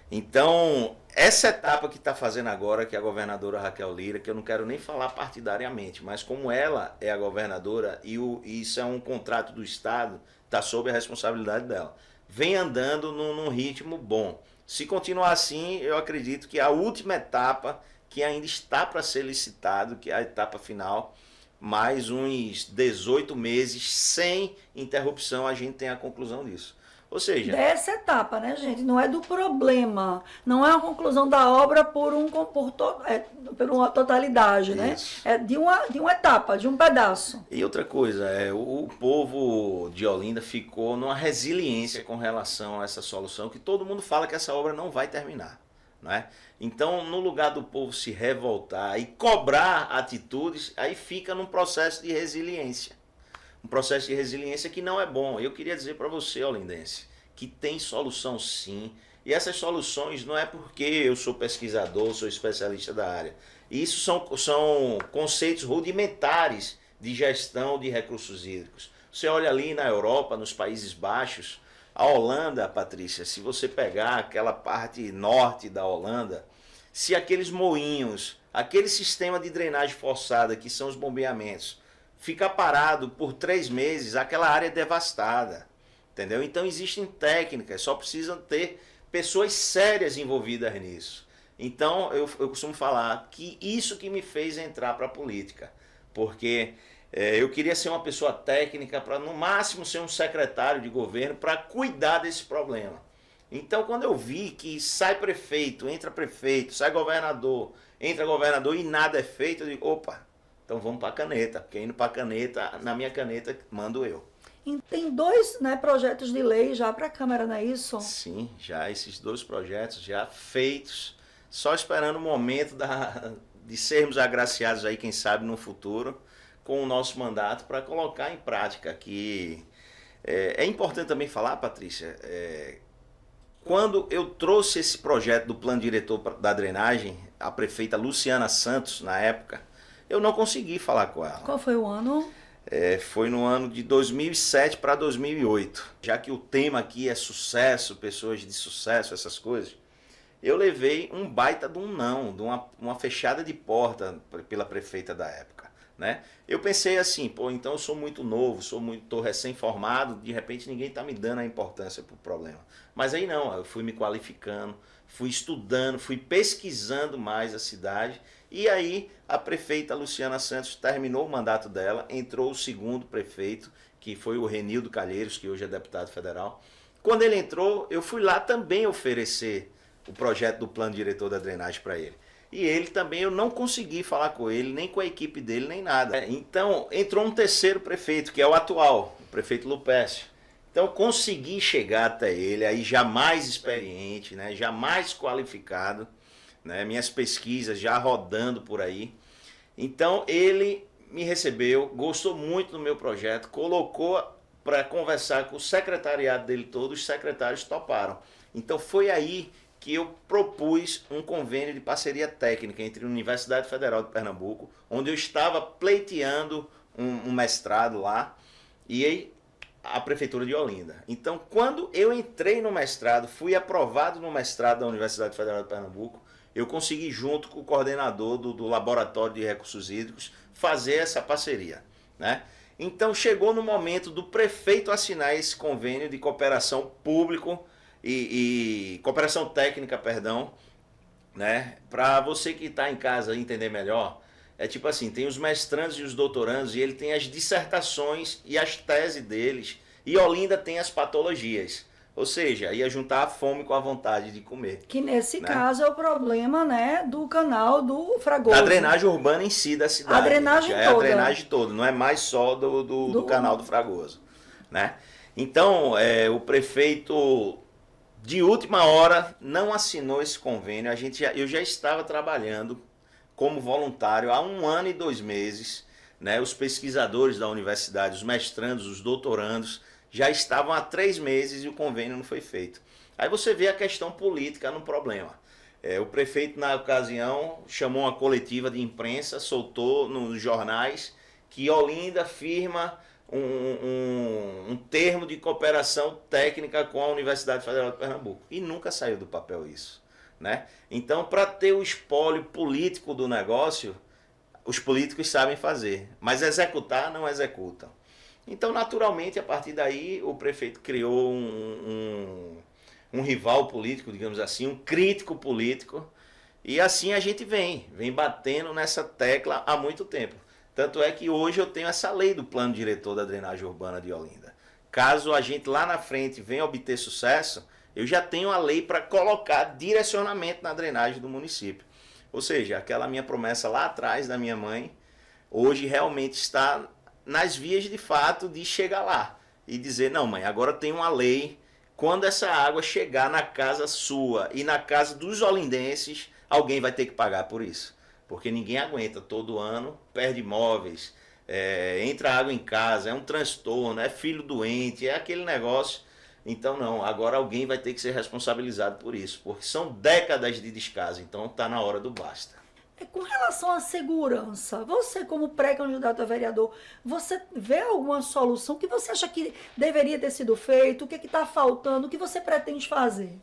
Então, essa etapa que está fazendo agora, que é a governadora Raquel Lira, que eu não quero nem falar partidariamente, mas como ela é a governadora e isso é um contrato do Estado, está sob a responsabilidade dela. Vem andando num ritmo bom. Se continuar assim, eu acredito que a última etapa, que ainda está para ser licitado, que é a etapa final, mais uns 18 meses sem interrupção, a gente tem a conclusão disso. Ou seja, dessa etapa, né, gente? Não é do problema. Não é a conclusão da obra por uma totalidade, né? isso. É de uma etapa, de um pedaço. E outra coisa, o povo de Olinda ficou numa resiliência com relação a essa solução, que todo mundo fala que essa obra não vai terminar. Não é? Então, no lugar do povo se revoltar e cobrar atitudes, aí fica num processo de resiliência. Um processo de resiliência que não é bom. Eu queria dizer para você, olindense, que tem solução sim. E essas soluções não é porque eu sou pesquisador, sou especialista da área. Isso são conceitos rudimentares de gestão de recursos hídricos. Você olha ali na Europa, nos Países Baixos, a Holanda, Patrícia, se você pegar aquela parte norte da Holanda, se aqueles moinhos, aquele sistema de drenagem forçada que são os bombeamentos, fica parado por 3 meses, aquela área é devastada, entendeu? Então existem técnicas, só precisam ter pessoas sérias envolvidas nisso. Então eu costumo falar que isso que me fez entrar para a política, porque eu queria ser uma pessoa técnica para no máximo ser um secretário de governo para cuidar desse problema. Então quando eu vi que sai prefeito, sai governador, entra governador e nada é feito, eu digo, opa, então vamos para a caneta, porque indo para a caneta, na minha caneta mando eu. E tem 2, né, projetos de lei já para a Câmara, não é isso? Sim, já esses 2 projetos já feitos, só esperando o momento de sermos agraciados aí, quem sabe, no futuro, com o nosso mandato para colocar em prática. Que é importante também falar, Patrícia, quando eu trouxe esse projeto do plano diretor da drenagem, a prefeita Luciana Santos, na época, eu não consegui falar com ela. Qual foi o ano? Foi no ano de 2007 para 2008. Já que o tema aqui é sucesso, pessoas de sucesso, essas coisas, eu levei um baita de um não, de uma fechada de porta pela prefeita da época. Né? Eu pensei assim, pô, então eu sou muito novo, tô recém-formado, de repente ninguém está me dando a importância para o problema. Mas aí não, eu fui me qualificando, fui estudando, fui pesquisando mais a cidade. E aí a prefeita Luciana Santos terminou o mandato dela, entrou o segundo prefeito, que foi o Renildo Calheiros, que hoje é deputado federal. Quando ele entrou, eu fui lá também oferecer o projeto do plano diretor da drenagem para ele. E ele também, eu não consegui falar com ele, nem com a equipe dele, nem nada. Então entrou um terceiro prefeito, que é o atual, o prefeito Lupécio. Então consegui chegar até ele, aí já mais experiente, né, já mais qualificado, né, minhas pesquisas já rodando por aí. Então ele me recebeu, gostou muito do meu projeto, colocou para conversar com o secretariado dele todo, os secretários toparam. Então foi aí que eu propus um convênio de parceria técnica entre a Universidade Federal de Pernambuco, onde eu estava pleiteando um mestrado lá, e a Prefeitura de Olinda. Então, quando eu entrei no mestrado, fui aprovado no mestrado da Universidade Federal de Pernambuco, eu consegui, junto com o coordenador do Laboratório de Recursos Hídricos, fazer essa parceria, né? Então chegou no momento do prefeito assinar esse convênio de cooperação público e cooperação técnica, perdão, né? Para você que está em casa entender melhor, é tipo assim, tem os mestrandos e os doutorandos, e ele tem as dissertações e as teses deles, e Olinda tem as patologias. Ou seja, ia juntar a fome com a vontade de comer. Que nesse né? caso é o problema, né, do canal do Fragoso. Da drenagem urbana em si da cidade. A drenagem já toda. É a drenagem toda, não é mais só do canal do Fragoso. Né? Então, o prefeito, de última hora, não assinou esse convênio. Eu já estava trabalhando como voluntário há 1 ano e 2 meses. Né? Os pesquisadores da universidade, os mestrandos, os doutorandos, já estavam há 3 meses e o convênio não foi feito. Aí você vê a questão política no problema. O prefeito, na ocasião, chamou uma coletiva de imprensa, soltou nos jornais que Olinda firma um termo de cooperação técnica com a Universidade Federal de Pernambuco. E nunca saiu do papel isso. Né? Então, para ter o espólio político do negócio, os políticos sabem fazer, mas executar não executam. Então, naturalmente, a partir daí, o prefeito criou um rival político, digamos assim, um crítico político, e assim a gente vem batendo nessa tecla há muito tempo. Tanto é que hoje eu tenho essa lei do plano diretor da drenagem urbana de Olinda. Caso a gente lá na frente venha obter sucesso, eu já tenho a lei para colocar direcionamento na drenagem do município. Ou seja, aquela minha promessa lá atrás da minha mãe, hoje realmente está nas vias de fato de chegar lá e dizer, não mãe, agora tem uma lei, quando essa água chegar na casa sua e na casa dos olindenses, alguém vai ter que pagar por isso, porque ninguém aguenta, todo ano perde imóveis, entra água em casa, é um transtorno, é filho doente, é aquele negócio. Então não, agora alguém vai ter que ser responsabilizado por isso, porque são décadas de descaso, então está na hora do basta. Com relação à segurança, você como pré-candidato a vereador, você vê alguma solução que você acha que deveria ter sido feito? O que está faltando? O que você pretende fazer?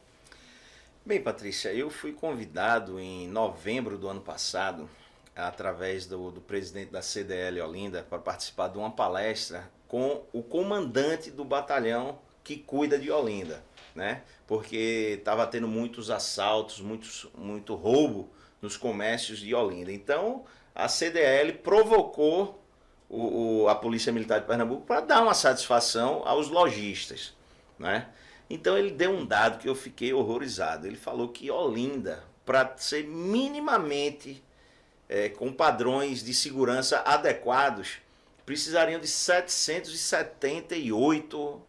Bem, Patrícia, eu fui convidado em novembro do ano passado, através do presidente da CDL Olinda, para participar de uma palestra com o comandante do batalhão que cuida de Olinda, né? Porque estava tendo muitos assaltos, muito roubo nos comércios de Olinda. Então, a CDL provocou a Polícia Militar de Pernambuco para dar uma satisfação aos lojistas, né? Então, ele deu um dado que eu fiquei horrorizado. Ele falou que Olinda, para ser minimamente com padrões de segurança adequados, precisariam de 778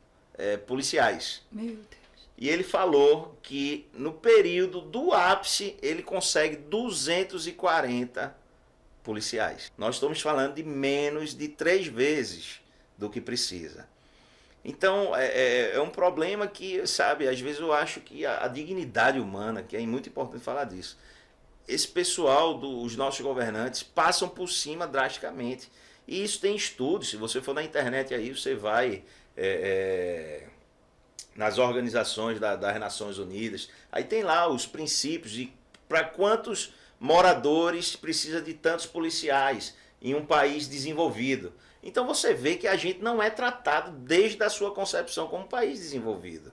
policiais. Meu Deus. E ele falou que no período do ápice ele consegue 240 policiais. Nós estamos falando de menos de 3 vezes do que precisa. Então é um problema que, sabe, às vezes eu acho que a dignidade humana, que é muito importante falar disso, esse pessoal, os nossos governantes, passam por cima drasticamente. E isso tem estudos, se você for na internet aí, você vai... nas organizações das Nações Unidas, aí tem lá os princípios de para quantos moradores precisa de tantos policiais em um país desenvolvido. Então você vê que a gente não é tratado desde a sua concepção como um país desenvolvido.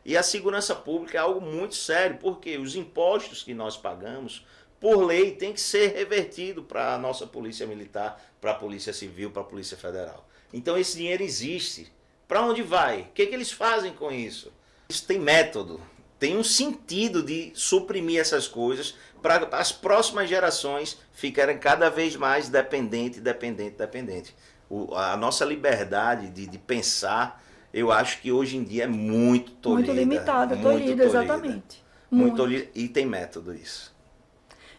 E a segurança pública é algo muito sério, porque os impostos que nós pagamos, por lei, tem que ser revertido para a nossa polícia militar, para a polícia civil, para a polícia federal. Então esse dinheiro existe. Para onde vai? O que eles fazem com isso? Isso tem método, tem um sentido de suprimir essas coisas para as próximas gerações ficarem cada vez mais dependente. A nossa liberdade de pensar, eu acho que hoje em dia é muito tolhida. Muito limitada, tolhida, exatamente. Muito tolhida, e tem método isso.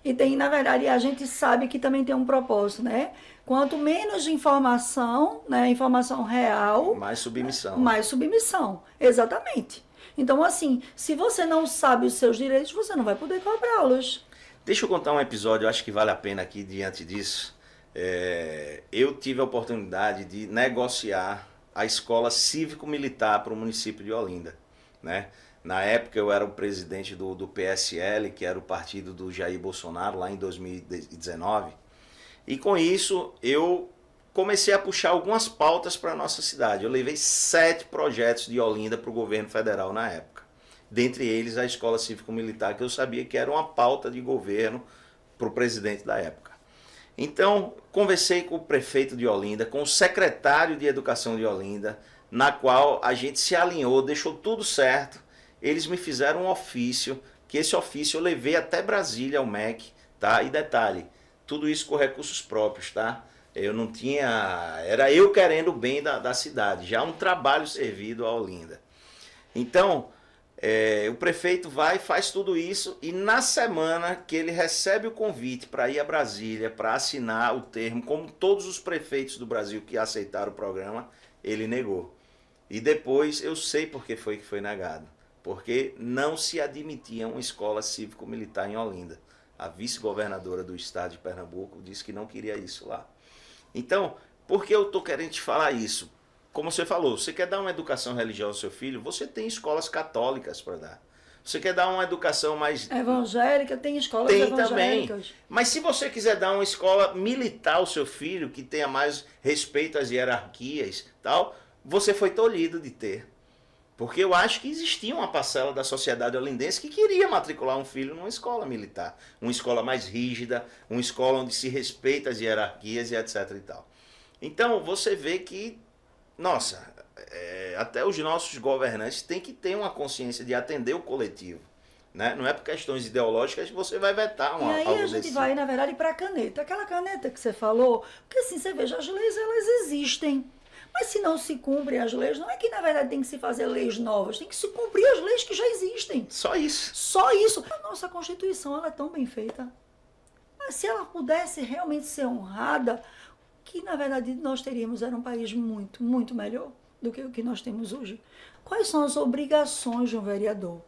E tem, na verdade, a gente sabe que também tem um propósito, né? Quanto menos de informação, né, informação real... Mais submissão. Mais submissão, exatamente. Então, assim, se você não sabe os seus direitos, você não vai poder cobrá-los. Deixa eu contar um episódio, eu acho que vale a pena aqui diante disso. Eu tive a oportunidade de negociar a escola cívico-militar para o município de Olinda, né? Na época eu era o presidente do PSL, que era o partido do Jair Bolsonaro, lá em 2019. E com isso eu comecei a puxar algumas pautas para a nossa cidade. Eu levei 7 projetos de Olinda para o governo federal na época. Dentre eles a Escola Cívico-Militar, que eu sabia que era uma pauta de governo para o presidente da época. Então, conversei com o prefeito de Olinda, com o secretário de Educação de Olinda, na qual a gente se alinhou, deixou tudo certo. Eles me fizeram um ofício, que esse ofício eu levei até Brasília, ao MEC, tá? E detalhe, tudo isso com recursos próprios, tá? Eu não tinha... Era eu querendo o bem da cidade, já um trabalho servido a Olinda. Então, o prefeito vai e faz tudo isso, e na semana que ele recebe o convite para ir a Brasília, para assinar o termo, como todos os prefeitos do Brasil que aceitaram o programa, ele negou. E depois eu sei por que foi negado. Porque não se admitia uma escola cívico-militar em Olinda. A vice-governadora do estado de Pernambuco disse que não queria isso lá. Então, por que eu estou querendo te falar isso? Como você falou, você quer dar uma educação religiosa ao seu filho? Você tem escolas católicas para dar. Você quer dar uma educação mais... evangélica, tem escolas evangélicas. Também. Mas se você quiser dar uma escola militar ao seu filho, que tenha mais respeito às hierarquias, tal, você foi tolhido de ter. Porque eu acho que existia uma parcela da sociedade olindense que queria matricular um filho numa escola militar. Uma escola mais rígida, uma escola onde se respeita as hierarquias e etc. e tal. Então, você vê que, nossa, até os nossos governantes têm que ter uma consciência de atender o coletivo. Né? Não é por questões ideológicas que você vai vetar algo desse. E aí a gente vai, na verdade, para a caneta. Aquela caneta que você falou, porque assim, você veja, as leis, elas existem. Mas se não se cumprem as leis, não é que na verdade tem que se fazer leis novas, tem que se cumprir as leis que já existem. Só isso. Só isso. A nossa Constituição, ela é tão bem feita. Mas se ela pudesse realmente ser honrada, que na verdade nós teríamos era um país muito, muito melhor do que o que nós temos hoje. Quais são as obrigações de um vereador?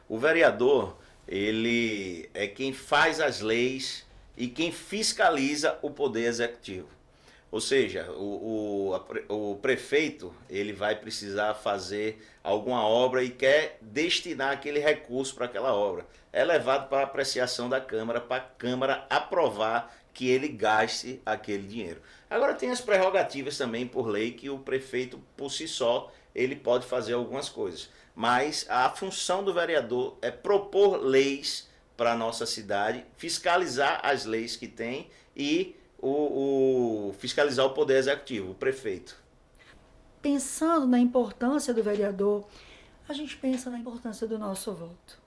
O vereador, ele é quem faz as leis e quem fiscaliza o poder executivo. Ou seja, o prefeito ele vai precisar fazer alguma obra e quer destinar aquele recurso para aquela obra. É levado para a apreciação da Câmara, para a Câmara aprovar que ele gaste aquele dinheiro. Agora tem as prerrogativas também por lei que o prefeito por si só ele pode fazer algumas coisas. Mas a função do vereador é propor leis para a nossa cidade, fiscalizar as leis que tem e fiscalizar o poder executivo, o prefeito. Pensando na importância do vereador, a gente pensa na importância do nosso voto.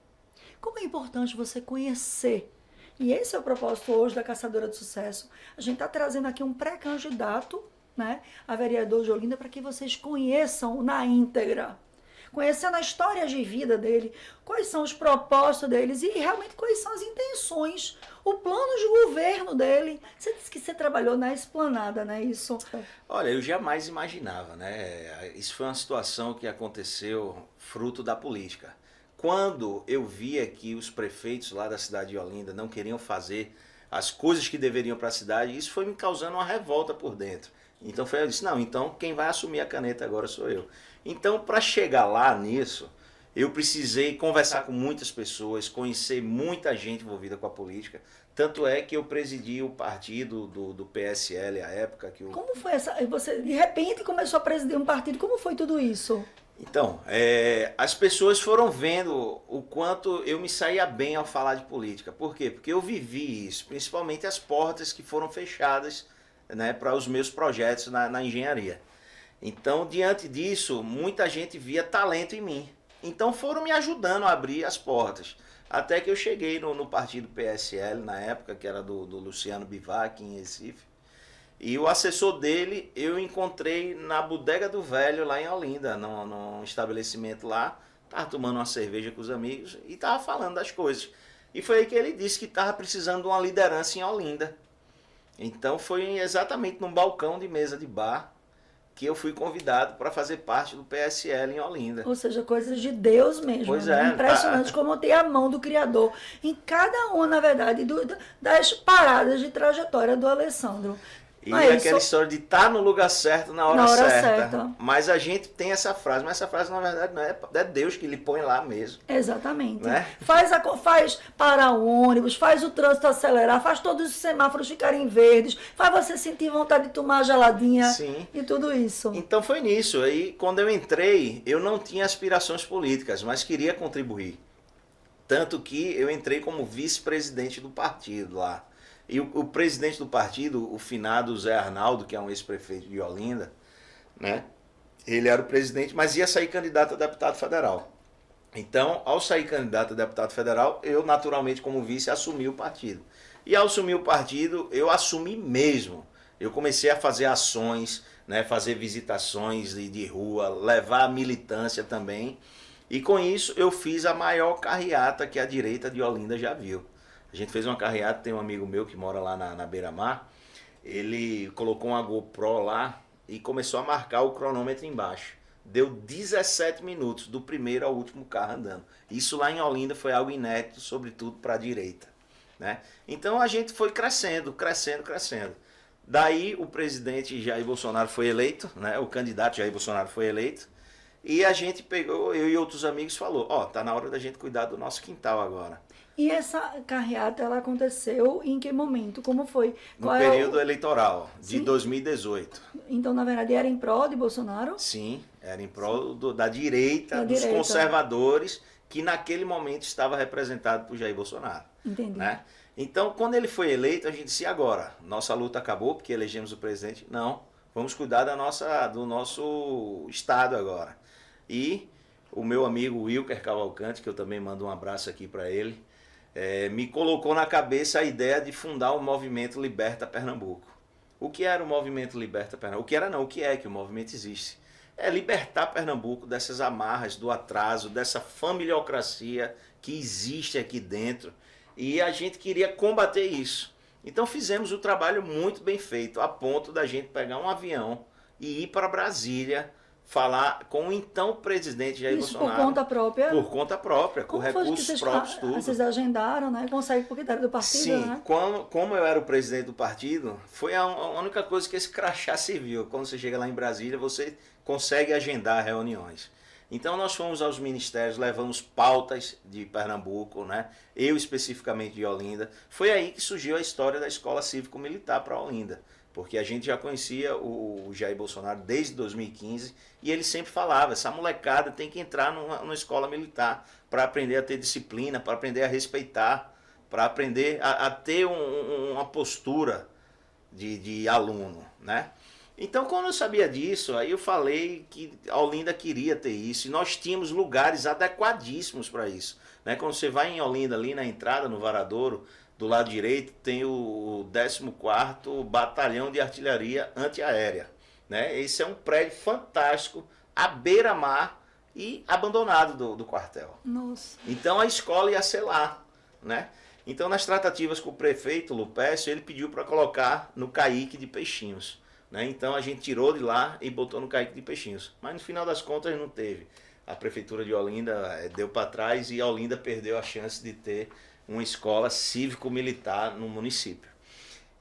Como é importante você conhecer, e esse é o propósito hoje da Caçadora de Sucesso, a gente está trazendo aqui um pré-candidato, né, a vereador de Olinda, para que vocês conheçam na íntegra, conhecendo a história de vida dele, quais são os propósitos deles e realmente quais são as intenções, o plano de governo dele. Você disse que você trabalhou na Esplanada, né? Isso. Olha, eu jamais imaginava, né? Isso foi uma situação que aconteceu fruto da política. Quando eu via que os prefeitos lá da cidade de Olinda não queriam fazer as coisas que deveriam para a cidade, isso foi me causando uma revolta por dentro. Então eu disse, não, então quem vai assumir a caneta agora sou eu. Então, para chegar lá nisso, eu precisei conversar com muitas pessoas, conhecer muita gente envolvida com a política. Tanto é que eu presidi o partido do PSL à época. Como foi essa? Você de repente começou a presidir um partido, como foi tudo isso? Então, as pessoas foram vendo o quanto eu me saía bem ao falar de política. Por quê? Porque eu vivi isso, principalmente as portas que foram fechadas, né, para os meus projetos na engenharia. Então, diante disso, muita gente via talento em mim. Então foram me ajudando a abrir as portas. Até que eu cheguei no partido PSL, na época, que era do Luciano Bivac, em Recife. E o assessor dele eu encontrei na Bodega do Velho, lá em Olinda, num estabelecimento lá. Estava tomando uma cerveja com os amigos e estava falando das coisas. E foi aí que ele disse que estava precisando de uma liderança em Olinda. Então foi exatamente num balcão de mesa de bar que eu fui convidado para fazer parte do PSL em Olinda. Ou seja, coisas de Deus mesmo. Pois né? é. Impressionante como tem a mão do Criador em cada uma, na verdade, das paradas de trajetória do Alessandro. E aquela história de estar no lugar certo na hora certa. Mas a gente tem essa frase, mas essa frase na verdade não é Deus que lhe põe lá mesmo. Exatamente. Né? Faz parar o ônibus, faz o trânsito acelerar, faz todos os semáforos ficarem verdes, faz você sentir vontade de tomar geladinha. Sim. E tudo isso. Então foi nisso. Aí quando eu entrei, eu não tinha aspirações políticas, mas queria contribuir. Tanto que eu entrei como vice-presidente do partido lá. E o presidente do partido, o finado Zé Arnaldo, que é um ex-prefeito de Olinda, né? Ele era o presidente, mas ia sair candidato a deputado federal. Então, ao sair candidato a deputado federal, eu naturalmente como vice assumi o partido. E ao assumir o partido, eu assumi mesmo. Eu comecei a fazer ações, né? Fazer visitações de rua, levar a militância também. E com isso eu fiz a maior carreata que a direita de Olinda já viu. A gente fez uma carreata, tem um amigo meu que mora lá na beira-mar, ele colocou uma GoPro lá e começou a marcar o cronômetro embaixo. Deu 17 minutos do primeiro ao último carro andando. Isso lá em Olinda foi algo inédito, sobretudo para a direita. Né? Então a gente foi crescendo. Daí o presidente Jair Bolsonaro foi eleito, né? O candidato Jair Bolsonaro foi eleito, e a gente pegou, eu e outros amigos, falou, tá na hora da gente cuidar do nosso quintal agora. E essa carreata, ela aconteceu em que momento? Como foi? No período eleitoral, de 2018. Então, na verdade, era em prol de Bolsonaro? Sim, era em prol da direita, dos conservadores, que naquele momento estava representado por Jair Bolsonaro. Entendi. Né? Então, quando ele foi eleito, a gente disse, agora, nossa luta acabou, porque elegemos o presidente? Não, vamos cuidar do nosso estado agora. E o meu amigo Wilker Cavalcante, que eu também mando um abraço aqui para ele, me colocou na cabeça a ideia de fundar o movimento Liberta Pernambuco. O que era o movimento Liberta Pernambuco? O que era não, o que é que o movimento existe? É libertar Pernambuco dessas amarras, do atraso, dessa familiocracia que existe aqui dentro. E a gente queria combater isso. Então fizemos o trabalho muito bem feito, a ponto da gente pegar um avião e ir para Brasília, falar com o então presidente Jair Bolsonaro. Por conta própria? Por conta própria, com recursos próprios, tudo. Vocês agendaram, né? Consegue porque era do partido, Sim, né? como eu era o presidente do partido, foi a única coisa que esse crachá serviu. Quando você chega lá em Brasília, você consegue agendar reuniões. Então nós fomos aos ministérios, levamos pautas de Pernambuco, né? Eu especificamente de Olinda. Foi aí que surgiu a história da Escola Cívico-Militar para Olinda. Porque a gente já conhecia o Jair Bolsonaro desde 2015 e ele sempre falava, essa molecada tem que entrar numa escola militar para aprender a ter disciplina, para aprender a respeitar, para aprender a ter uma postura de aluno, né? Então, quando eu sabia disso, aí eu falei que a Olinda queria ter isso e nós tínhamos lugares adequadíssimos para isso. Né? Quando você vai em Olinda, ali na entrada, no Varadouro, do lado direito tem o 14º Batalhão de Artilharia Antiaérea. Né? Esse é um prédio fantástico, à beira-mar e abandonado do quartel. Nossa. Então a escola ia ser lá. Né? Então nas tratativas com o prefeito Lupécio, ele pediu para colocar no Caique de Peixinhos. Né? Então a gente tirou de lá e botou no Caique de Peixinhos. Mas no final das contas não teve. A prefeitura de Olinda deu para trás e a Olinda perdeu a chance de ter uma escola cívico-militar no município.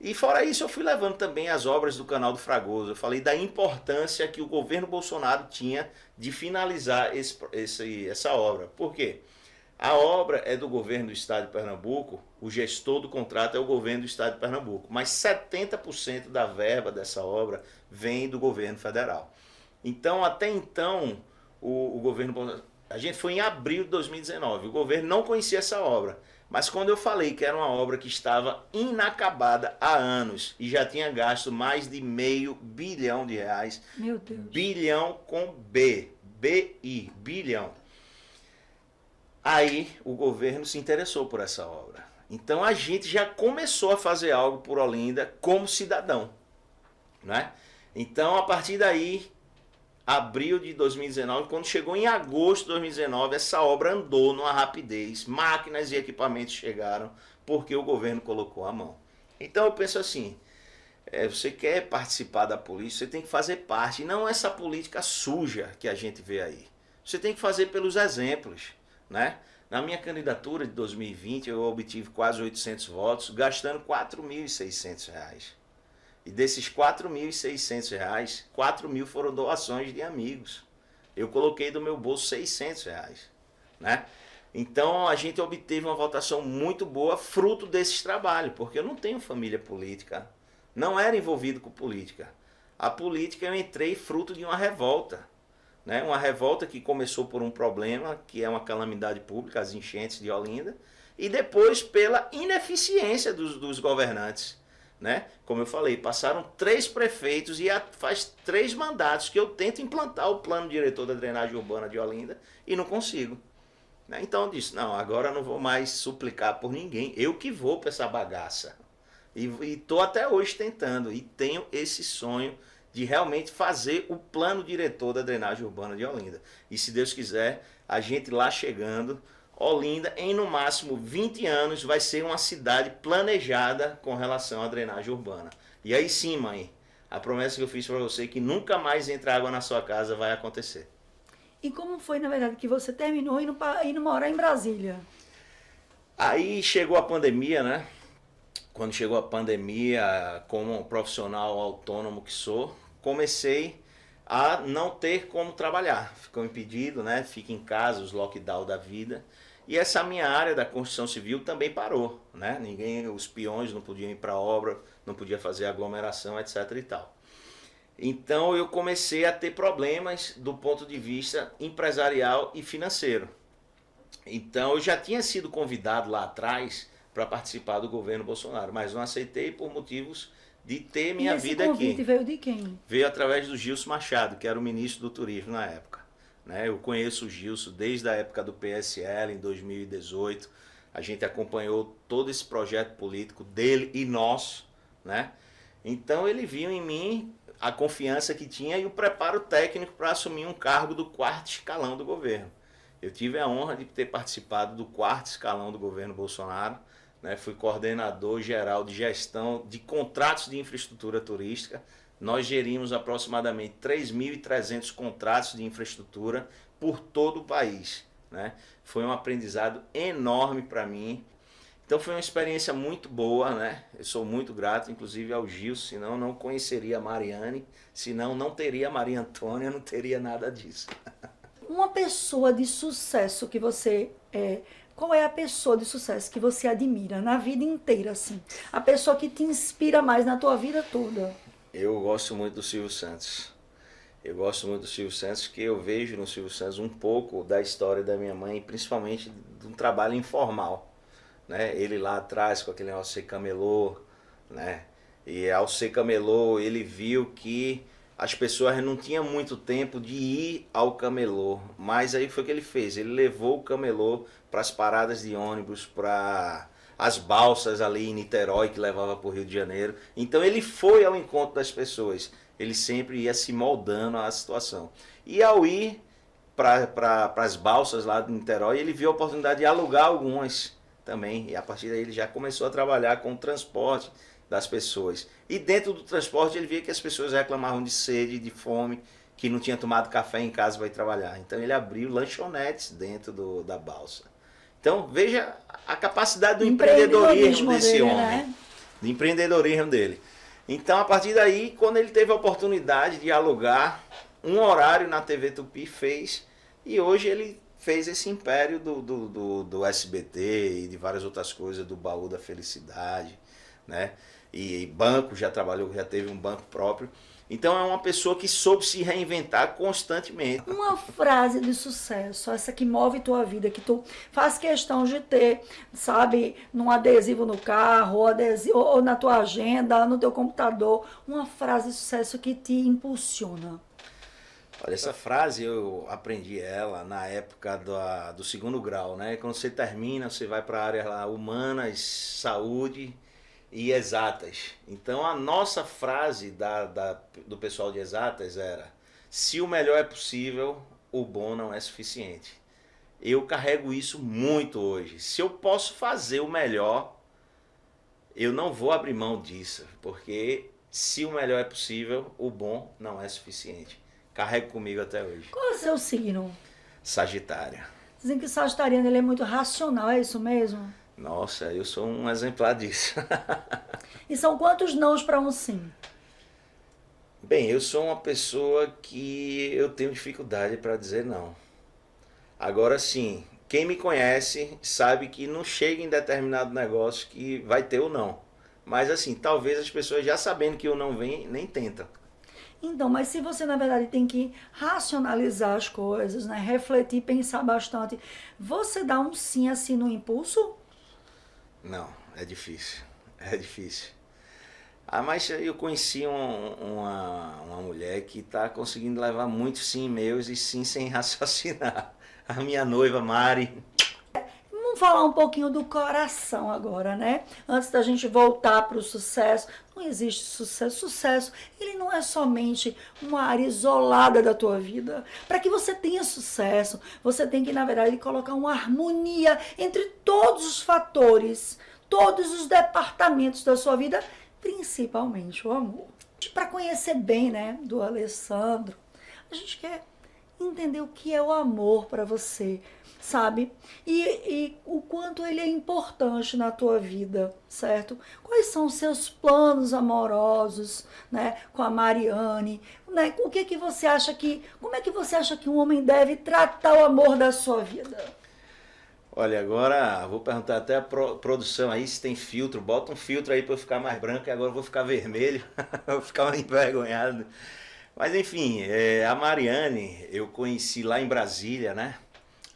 E fora isso eu fui levando também as obras do Canal do Fragoso. Eu falei da importância que o governo Bolsonaro tinha de finalizar essa obra. Por quê? A obra é do governo do estado de Pernambuco, o gestor do contrato é o governo do estado de Pernambuco, mas 70% da verba dessa obra vem do governo federal. Então, até então, o governo... A gente foi em abril de 2019, o governo não conhecia essa obra, mas quando eu falei que era uma obra que estava inacabada há anos e já tinha gasto mais de R$500 bilhão, meu Deus. Bilhão com B, B-I, bilhão. Aí o governo se interessou por essa obra. Então a gente já começou a fazer algo por Olinda como cidadão. Né? Então a partir daí, abril de 2019, quando chegou em agosto de 2019, essa obra andou numa rapidez. Máquinas e equipamentos chegaram porque o governo colocou a mão. Então eu penso assim, você quer participar da política, você tem que fazer parte. Não essa política suja que a gente vê aí. Você tem que fazer pelos exemplos. Né? Na minha candidatura de 2020 eu obtive quase 800 votos, gastando R$4.600. E desses R$ 4.600, 4.000 foram doações de amigos. Eu coloquei do meu bolso R$ 600, né? Então a gente obteve uma votação muito boa fruto desses trabalhos, porque eu não tenho família política, não era envolvido com política. A política eu entrei fruto de uma revolta, né? Uma revolta que começou por um problema, que é uma calamidade pública, as enchentes de Olinda, e depois pela ineficiência dos governantes, né? Como eu falei, passaram 3 prefeitos e faz 3 mandatos que eu tento implantar o plano diretor da drenagem urbana de Olinda e não consigo. Então eu disse, não, agora eu não vou mais suplicar por ninguém, eu que vou para essa bagaça. E estou até hoje tentando, e tenho esse sonho de realmente fazer o plano diretor da drenagem urbana de Olinda. E se Deus quiser, a gente lá chegando, Olinda, em no máximo 20 anos, vai ser uma cidade planejada com relação à drenagem urbana. E aí sim, mãe, a promessa que eu fiz para você, que nunca mais entra água na sua casa, vai acontecer. E como foi, na verdade, que você terminou indo morar em Brasília? Aí chegou a pandemia, né? Quando chegou a pandemia, como um profissional autônomo que sou, comecei a não ter como trabalhar. Ficou impedido, né? Fica em casa, os lockdown da vida. E essa minha área da construção civil também parou, né? Os peões não podiam ir para a obra, não podia fazer aglomeração, etc e tal. Então eu comecei a ter problemas do ponto de vista empresarial e financeiro. Então eu já tinha sido convidado lá atrás para participar do governo Bolsonaro, mas não aceitei por motivos de ter minha vida aqui. Esse convite veio de quem? Veio através do Gilson Machado, que era o ministro do Turismo na época. Eu conheço o Gilson desde a época do PSL, em 2018. A gente acompanhou todo esse projeto político dele e nosso, né? Então ele viu em mim a confiança que tinha e o preparo técnico para assumir um cargo do 4º escalão do governo. Eu tive a honra de ter participado do 4º escalão do governo Bolsonaro, né? Fui coordenador geral de gestão de contratos de infraestrutura turística. Nós gerimos aproximadamente 3.300 contratos de infraestrutura por todo o país, né? Foi um aprendizado enorme para mim. Então foi uma experiência muito boa, né? Eu sou muito grato, inclusive ao Gilson, senão não conheceria a Mariane, senão não teria a Maria Antônia, não teria nada disso. Uma pessoa de sucesso que você é, qual é a pessoa de sucesso que você admira na vida inteira, assim? A pessoa que te inspira mais na tua vida toda? Eu gosto muito do Silvio Santos. Eu gosto muito do Silvio Santos, porque eu vejo no Silvio Santos um pouco da história da minha mãe, principalmente de um trabalho informal, né? Ele lá atrás com aquele negócio de ser camelô, né? E ao ser camelô ele viu que as pessoas não tinham muito tempo de ir ao camelô, mas aí foi o que ele fez, ele levou o camelô para as paradas de ônibus, para as balsas ali em Niterói que levava para o Rio de Janeiro. Então ele foi ao encontro das pessoas, ele sempre ia se moldando à situação. E ao ir para as balsas lá de Niterói, ele viu a oportunidade de alugar algumas também, e a partir daí ele já começou a trabalhar com o transporte das pessoas. E dentro do transporte ele via que as pessoas reclamavam de sede, de fome, que não tinha tomado café em casa para ir trabalhar. Então ele abriu lanchonetes dentro da balsa. Então veja a capacidade do empreendedorismo desse dele, homem, né? do empreendedorismo dele. Então a partir daí, quando ele teve a oportunidade de alugar um horário na TV Tupi, fez, e hoje ele fez esse império do SBT e de várias outras coisas, do Baú da Felicidade, né? E banco, já trabalhou, já teve um banco próprio. Então é uma pessoa que soube se reinventar constantemente. Uma frase de sucesso, essa que move tua vida, que tu faz questão de ter, sabe, num adesivo no carro, ou na tua agenda, no teu computador, uma frase de sucesso que te impulsiona. Olha, essa frase eu aprendi ela na época do 2º grau, né? Quando você termina, você vai para a área lá, humanas, saúde e exatas. Então a nossa frase do pessoal de exatas era: se o melhor é possível, o bom não é suficiente. Eu carrego isso muito hoje. Se eu posso fazer o melhor, eu não vou abrir mão disso, porque se o melhor é possível, o bom não é suficiente. Carrego comigo até hoje. Qual é o seu signo? Sagitária. Dizem que o sagitariano ele é muito racional, é isso mesmo? Nossa, eu sou um exemplar disso. E são quantos nãos para um sim? Bem, eu sou uma pessoa que eu tenho dificuldade para dizer não. Agora sim, quem me conhece sabe que não chega em determinado negócio que vai ter ou não. Mas assim, talvez as pessoas já sabendo que o não vem, nem tentam. Então, mas se você, na verdade, tem que racionalizar as coisas, né? Refletir, pensar bastante, você dá um sim assim no impulso? Não, é difícil. É difícil. Ah, mas eu conheci uma mulher que está conseguindo levar muitos sim meus e sim sem raciocinar. A minha noiva Mari. Vamos falar um pouquinho do coração agora, né? Antes da gente voltar para o sucesso. Não existe sucesso. Sucesso, ele não é somente uma área isolada da tua vida. Para que você tenha sucesso, você tem que, na verdade, colocar uma harmonia entre todos os fatores, todos os departamentos da sua vida, principalmente o amor. Para conhecer bem, né, do Alessandro, a gente quer entender o que é o amor para você, sabe? E o quanto ele é importante na tua vida, certo? Quais são os seus planos amorosos, né, com a Mariane, né? O que é que você acha como é que você acha que um homem deve tratar o amor da sua vida? Olha, agora vou perguntar até a produção aí se tem filtro. Bota um filtro aí para eu ficar mais branco e agora eu vou ficar vermelho. Vou ficar envergonhado. Mas enfim, a Mariane eu conheci lá em Brasília, né?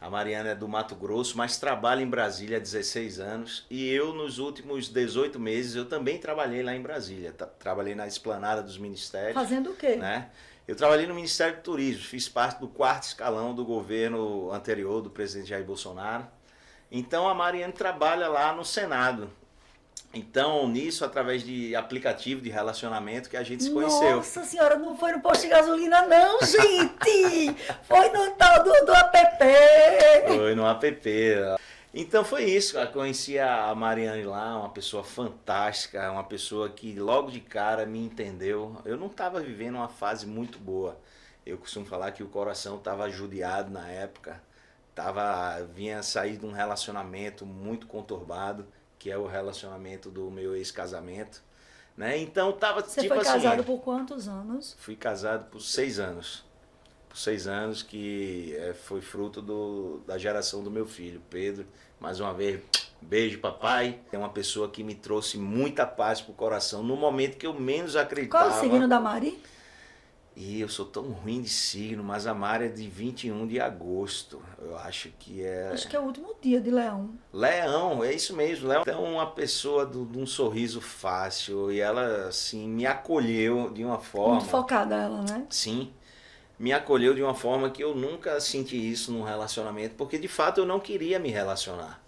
A Mariane é do Mato Grosso, mas trabalha em Brasília há 16 anos. E eu, nos últimos 18 meses, eu também trabalhei lá em Brasília. Trabalhei na esplanada dos ministérios. Fazendo o quê? Né? Eu trabalhei no Ministério do Turismo, fiz parte do 4º escalão do governo anterior do presidente Jair Bolsonaro. Então a Mariane trabalha lá no Senado. Então, nisso, através de aplicativo de relacionamento que a gente se conheceu. Nossa senhora, não foi no posto de gasolina não, gente! Foi no tal do app! Foi no app. Então foi isso, eu conheci a Mariane lá, uma pessoa fantástica, uma pessoa que logo de cara me entendeu. Eu não estava vivendo uma fase muito boa. Eu costumo falar que o coração estava judiado na época. Vinha sair de um relacionamento muito conturbado, que é o relacionamento do meu ex-casamento, né? Então tava Você tipo foi assim. casado por quantos anos? Fui casado por 6 anos. Por 6 anos que foi fruto da geração do meu filho, Pedro. Mais uma vez, beijo papai. É uma pessoa que me trouxe muita paz pro coração no momento que eu menos acreditava. Qual é o signo da Mari? E eu sou tão ruim de signo, mas a Mari é de 21 de agosto. Eu acho que é. Acho que é o último dia de Leão. Leão, é isso mesmo. Leão é uma pessoa de um sorriso fácil e ela, assim, me acolheu de uma forma. Muito focada ela, né? Sim, me acolheu de uma forma que eu nunca senti isso num relacionamento, porque de fato eu não queria me relacionar.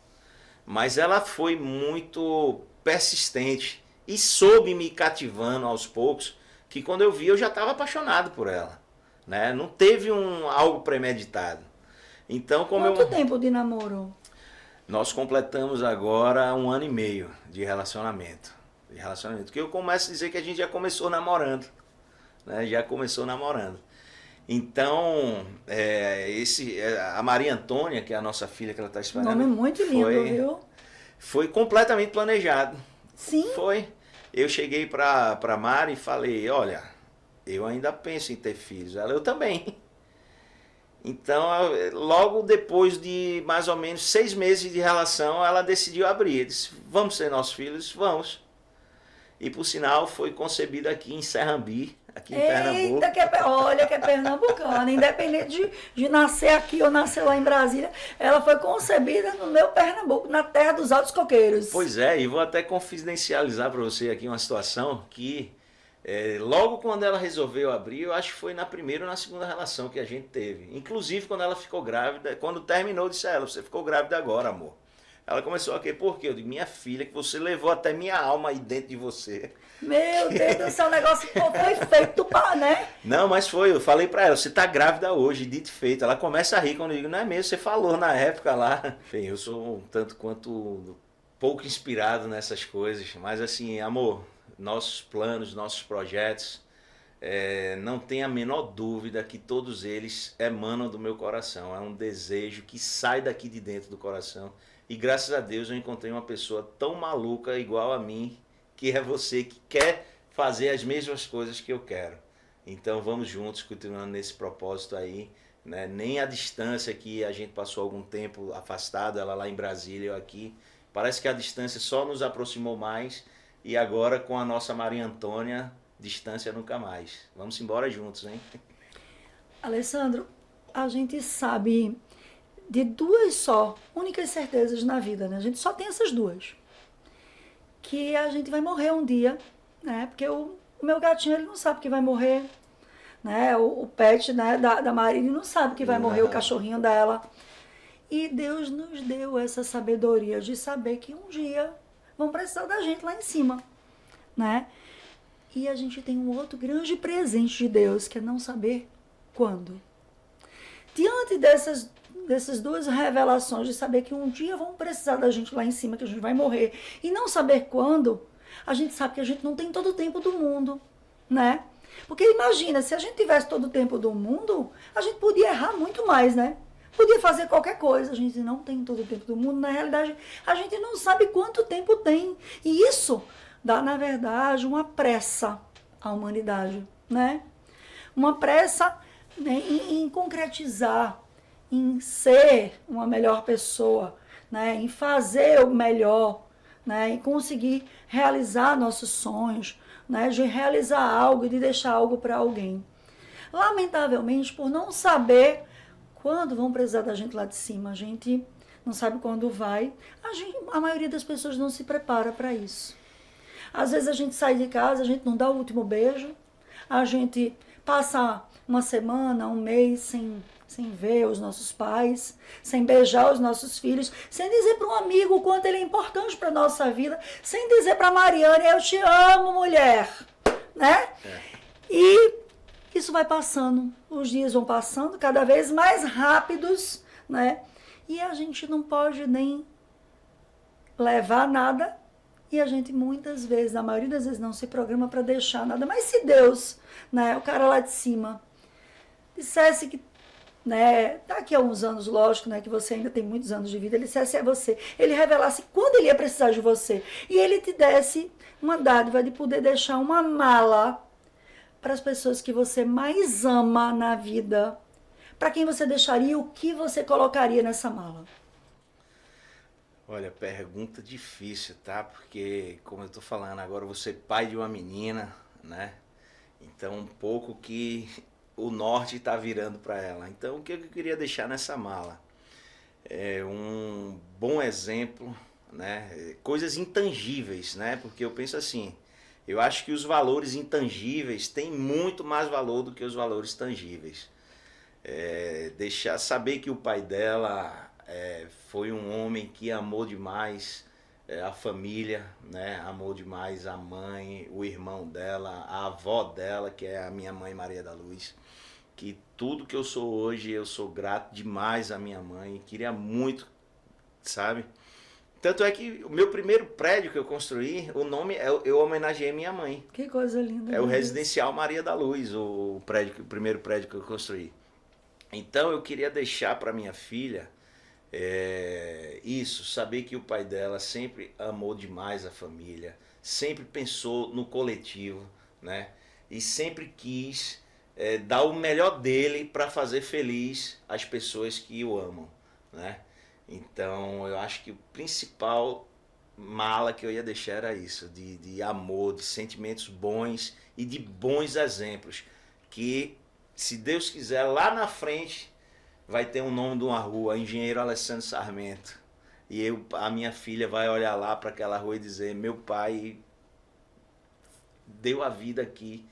Mas ela foi muito persistente e soube me cativando aos poucos, que quando eu vi eu já estava apaixonado por ela, né? Não teve algo premeditado. Então, Quanto tempo de namoro? Nós completamos agora 1 ano e meio de relacionamento. Que eu começo a dizer que a gente já começou namorando, né? Já começou namorando. Então, a Maria Antônia, que é a nossa filha que ela está esperando. Nome muito lindo, viu? Foi completamente planejado. Sim. Foi. Eu cheguei para Mari e falei, olha, eu ainda penso em ter filhos. Ela, eu também. Então, logo depois de mais ou menos 6 meses de relação, ela decidiu abrir. Disse, vamos ser nossos filhos? Vamos. E por sinal, foi concebida aqui em Serrambi, aqui em Pernambuco. Olha que é pernambucana, independente de nascer aqui ou nascer lá em Brasília, ela foi concebida no meu Pernambuco, na terra dos altos coqueiros. Pois é, e vou até confidencializar para você aqui uma situação que logo quando ela resolveu abrir, eu acho que foi na primeira ou na segunda relação que a gente teve. Inclusive quando ela ficou grávida, quando terminou, eu disse a ela, você ficou grávida agora, amor. Ela começou aqui, por quê? Eu digo, minha filha, que você levou até minha alma aí dentro de você. Meu Deus do céu, o negócio foi feito, né? Não, mas foi, eu falei pra ela, você tá grávida hoje, dito e feito. Ela começa a rir quando eu digo, não é mesmo, você falou na época lá. Bem, eu sou um tanto quanto pouco inspirado nessas coisas, mas assim, amor, nossos planos, nossos projetos, não tem a menor dúvida que todos eles emanam do meu coração. É um desejo que sai daqui de dentro do coração. E graças a Deus eu encontrei uma pessoa tão maluca igual a mim, que é você, que quer fazer as mesmas coisas que eu quero. Então vamos juntos, continuando nesse propósito aí, né? Nem a distância que a gente passou algum tempo afastado, ela lá em Brasília, eu aqui, parece que a distância só nos aproximou mais, e agora com a nossa Maria Antônia, distância nunca mais. Vamos embora juntos, hein? Alessandro, a gente sabe de duas só, únicas certezas na vida, né? A gente só tem essas duas. Que a gente vai morrer um dia, né? Porque o meu gatinho, ele não sabe que vai morrer, né? O pet, né, da Maria, ele não sabe que vai morrer, o cachorrinho dela. E Deus nos deu essa sabedoria de saber que um dia vão precisar da gente lá em cima, né? E a gente tem um outro grande presente de Deus, que é não saber quando. Diante dessas duas revelações, de saber que um dia vão precisar da gente lá em cima, que a gente vai morrer, e não saber quando, a gente sabe que a gente não tem todo o tempo do mundo, né? Porque imagina, se a gente tivesse todo o tempo do mundo, a gente podia errar muito mais, né? Podia fazer qualquer coisa, a gente não tem todo o tempo do mundo. Na realidade, a gente não sabe quanto tempo tem. E isso dá, na verdade, uma pressa à humanidade, né? Uma pressa, né, em concretizar, em ser uma melhor pessoa, né? Em fazer o melhor, né? Em conseguir realizar nossos sonhos, né? De realizar algo, de deixar algo para alguém. Lamentavelmente, por não saber quando vão precisar da gente lá de cima, a gente não sabe quando vai. A maioria das pessoas não se prepara para isso. Às vezes a gente sai de casa, a gente não dá o último beijo, a gente passa uma semana, um mês sem ver os nossos pais, sem beijar os nossos filhos, sem dizer para um amigo o quanto ele é importante para a nossa vida, sem dizer para a Mariane, eu te amo, mulher, né? E isso vai passando, os dias vão passando cada vez mais rápidos, né? E a gente não pode nem levar nada, e a gente muitas vezes, na maioria das vezes, não se programa para deixar nada. Mas se Deus, né, o cara lá de cima, dissesse que, né, daqui a uns anos, lógico, né, que você ainda tem muitos anos de vida, ele dissesse a você, ele revelasse quando ele ia precisar de você, e ele te desse uma dádiva de poder deixar uma mala para as pessoas que você mais ama na vida, para quem você deixaria, o que você colocaria nessa mala? Olha, pergunta difícil, tá? Porque, como eu tô falando agora, você é pai de uma menina, né? Então, um pouco que o norte tá virando para ela. Então, o que eu queria deixar nessa mala? É um bom exemplo, né? Coisas intangíveis, né? Porque eu penso assim, eu acho que os valores intangíveis têm muito mais valor do que os valores tangíveis. Deixar saber que o pai dela foi um homem que amou demais a família, né? Amou demais a mãe, o irmão dela, a avó dela, que é a minha mãe Maria da Luz. Que tudo que eu sou hoje, eu sou grato demais à minha mãe, queria muito, sabe? Tanto é que o meu primeiro prédio que eu construí, o nome, eu homenageei minha mãe. Que coisa linda. É o Residencial Maria da Luz, o primeiro prédio que eu construí. Então eu queria deixar para minha filha isso, saber que o pai dela sempre amou demais a família, sempre pensou no coletivo, né? E sempre quis dar o melhor dele para fazer feliz as pessoas que o amam, né? Então eu acho que o principal mala que eu ia deixar era isso, de amor, de sentimentos bons e de bons exemplos, que se Deus quiser lá na frente vai ter um nome de uma rua, Engenheiro Alessandro Sarmento, e a minha filha vai olhar lá para aquela rua e dizer, meu pai deu a vida aqui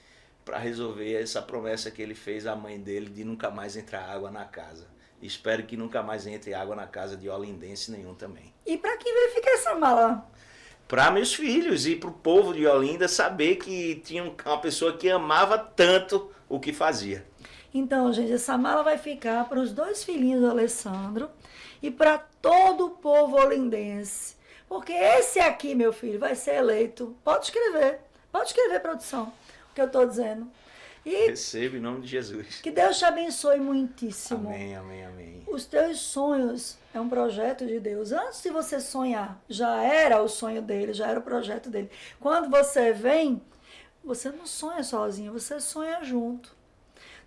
para resolver essa promessa que ele fez à mãe dele de nunca mais entrar água na casa. Espero que nunca mais entre água na casa de olindense nenhum também. E para quem vai ficar essa mala? Para meus filhos e para o povo de Olinda saber que tinha uma pessoa que amava tanto o que fazia. Então, gente, essa mala vai ficar para os 2 filhinhos do Alessandro e para todo o povo olindense. Porque esse aqui, meu filho, vai ser eleito. Pode escrever, produção, o que eu estou dizendo. E receba em nome de Jesus. Que Deus te abençoe muitíssimo. Amém, amém, amém. Os teus sonhos é um projeto de Deus. Antes de você sonhar, já era o sonho dele, já era o projeto dele. Quando você vem, você não sonha sozinho, você sonha junto.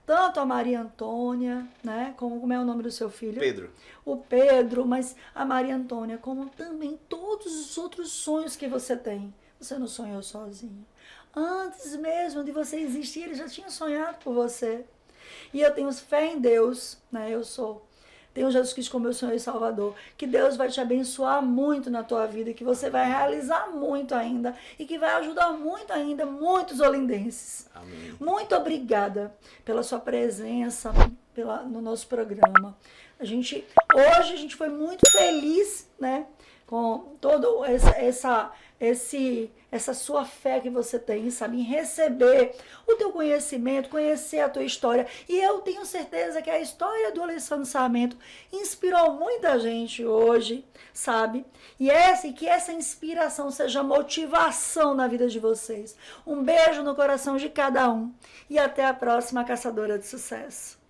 Tanto a Maria Antônia, né? Como é o nome do seu filho? Pedro. O Pedro, mas a Maria Antônia, como também todos os outros sonhos que você tem. Você não sonhou sozinho. Antes mesmo de você existir, ele já tinha sonhado por você. E eu tenho fé em Deus, né? Tenho Jesus Cristo como meu Senhor e Salvador, que Deus vai te abençoar muito na tua vida, que você vai realizar muito ainda e que vai ajudar muito ainda muitos olindenses. Amém. Muito obrigada pela sua presença no nosso programa. Hoje a gente foi muito feliz, né, com toda essa sua fé que você tem, sabe, em receber o teu conhecimento, conhecer a tua história. E eu tenho certeza que a história do Alessandro Sarmento inspirou muita gente hoje, sabe? E que essa inspiração seja motivação na vida de vocês. Um beijo no coração de cada um e até a próxima Caçadora de Sucesso.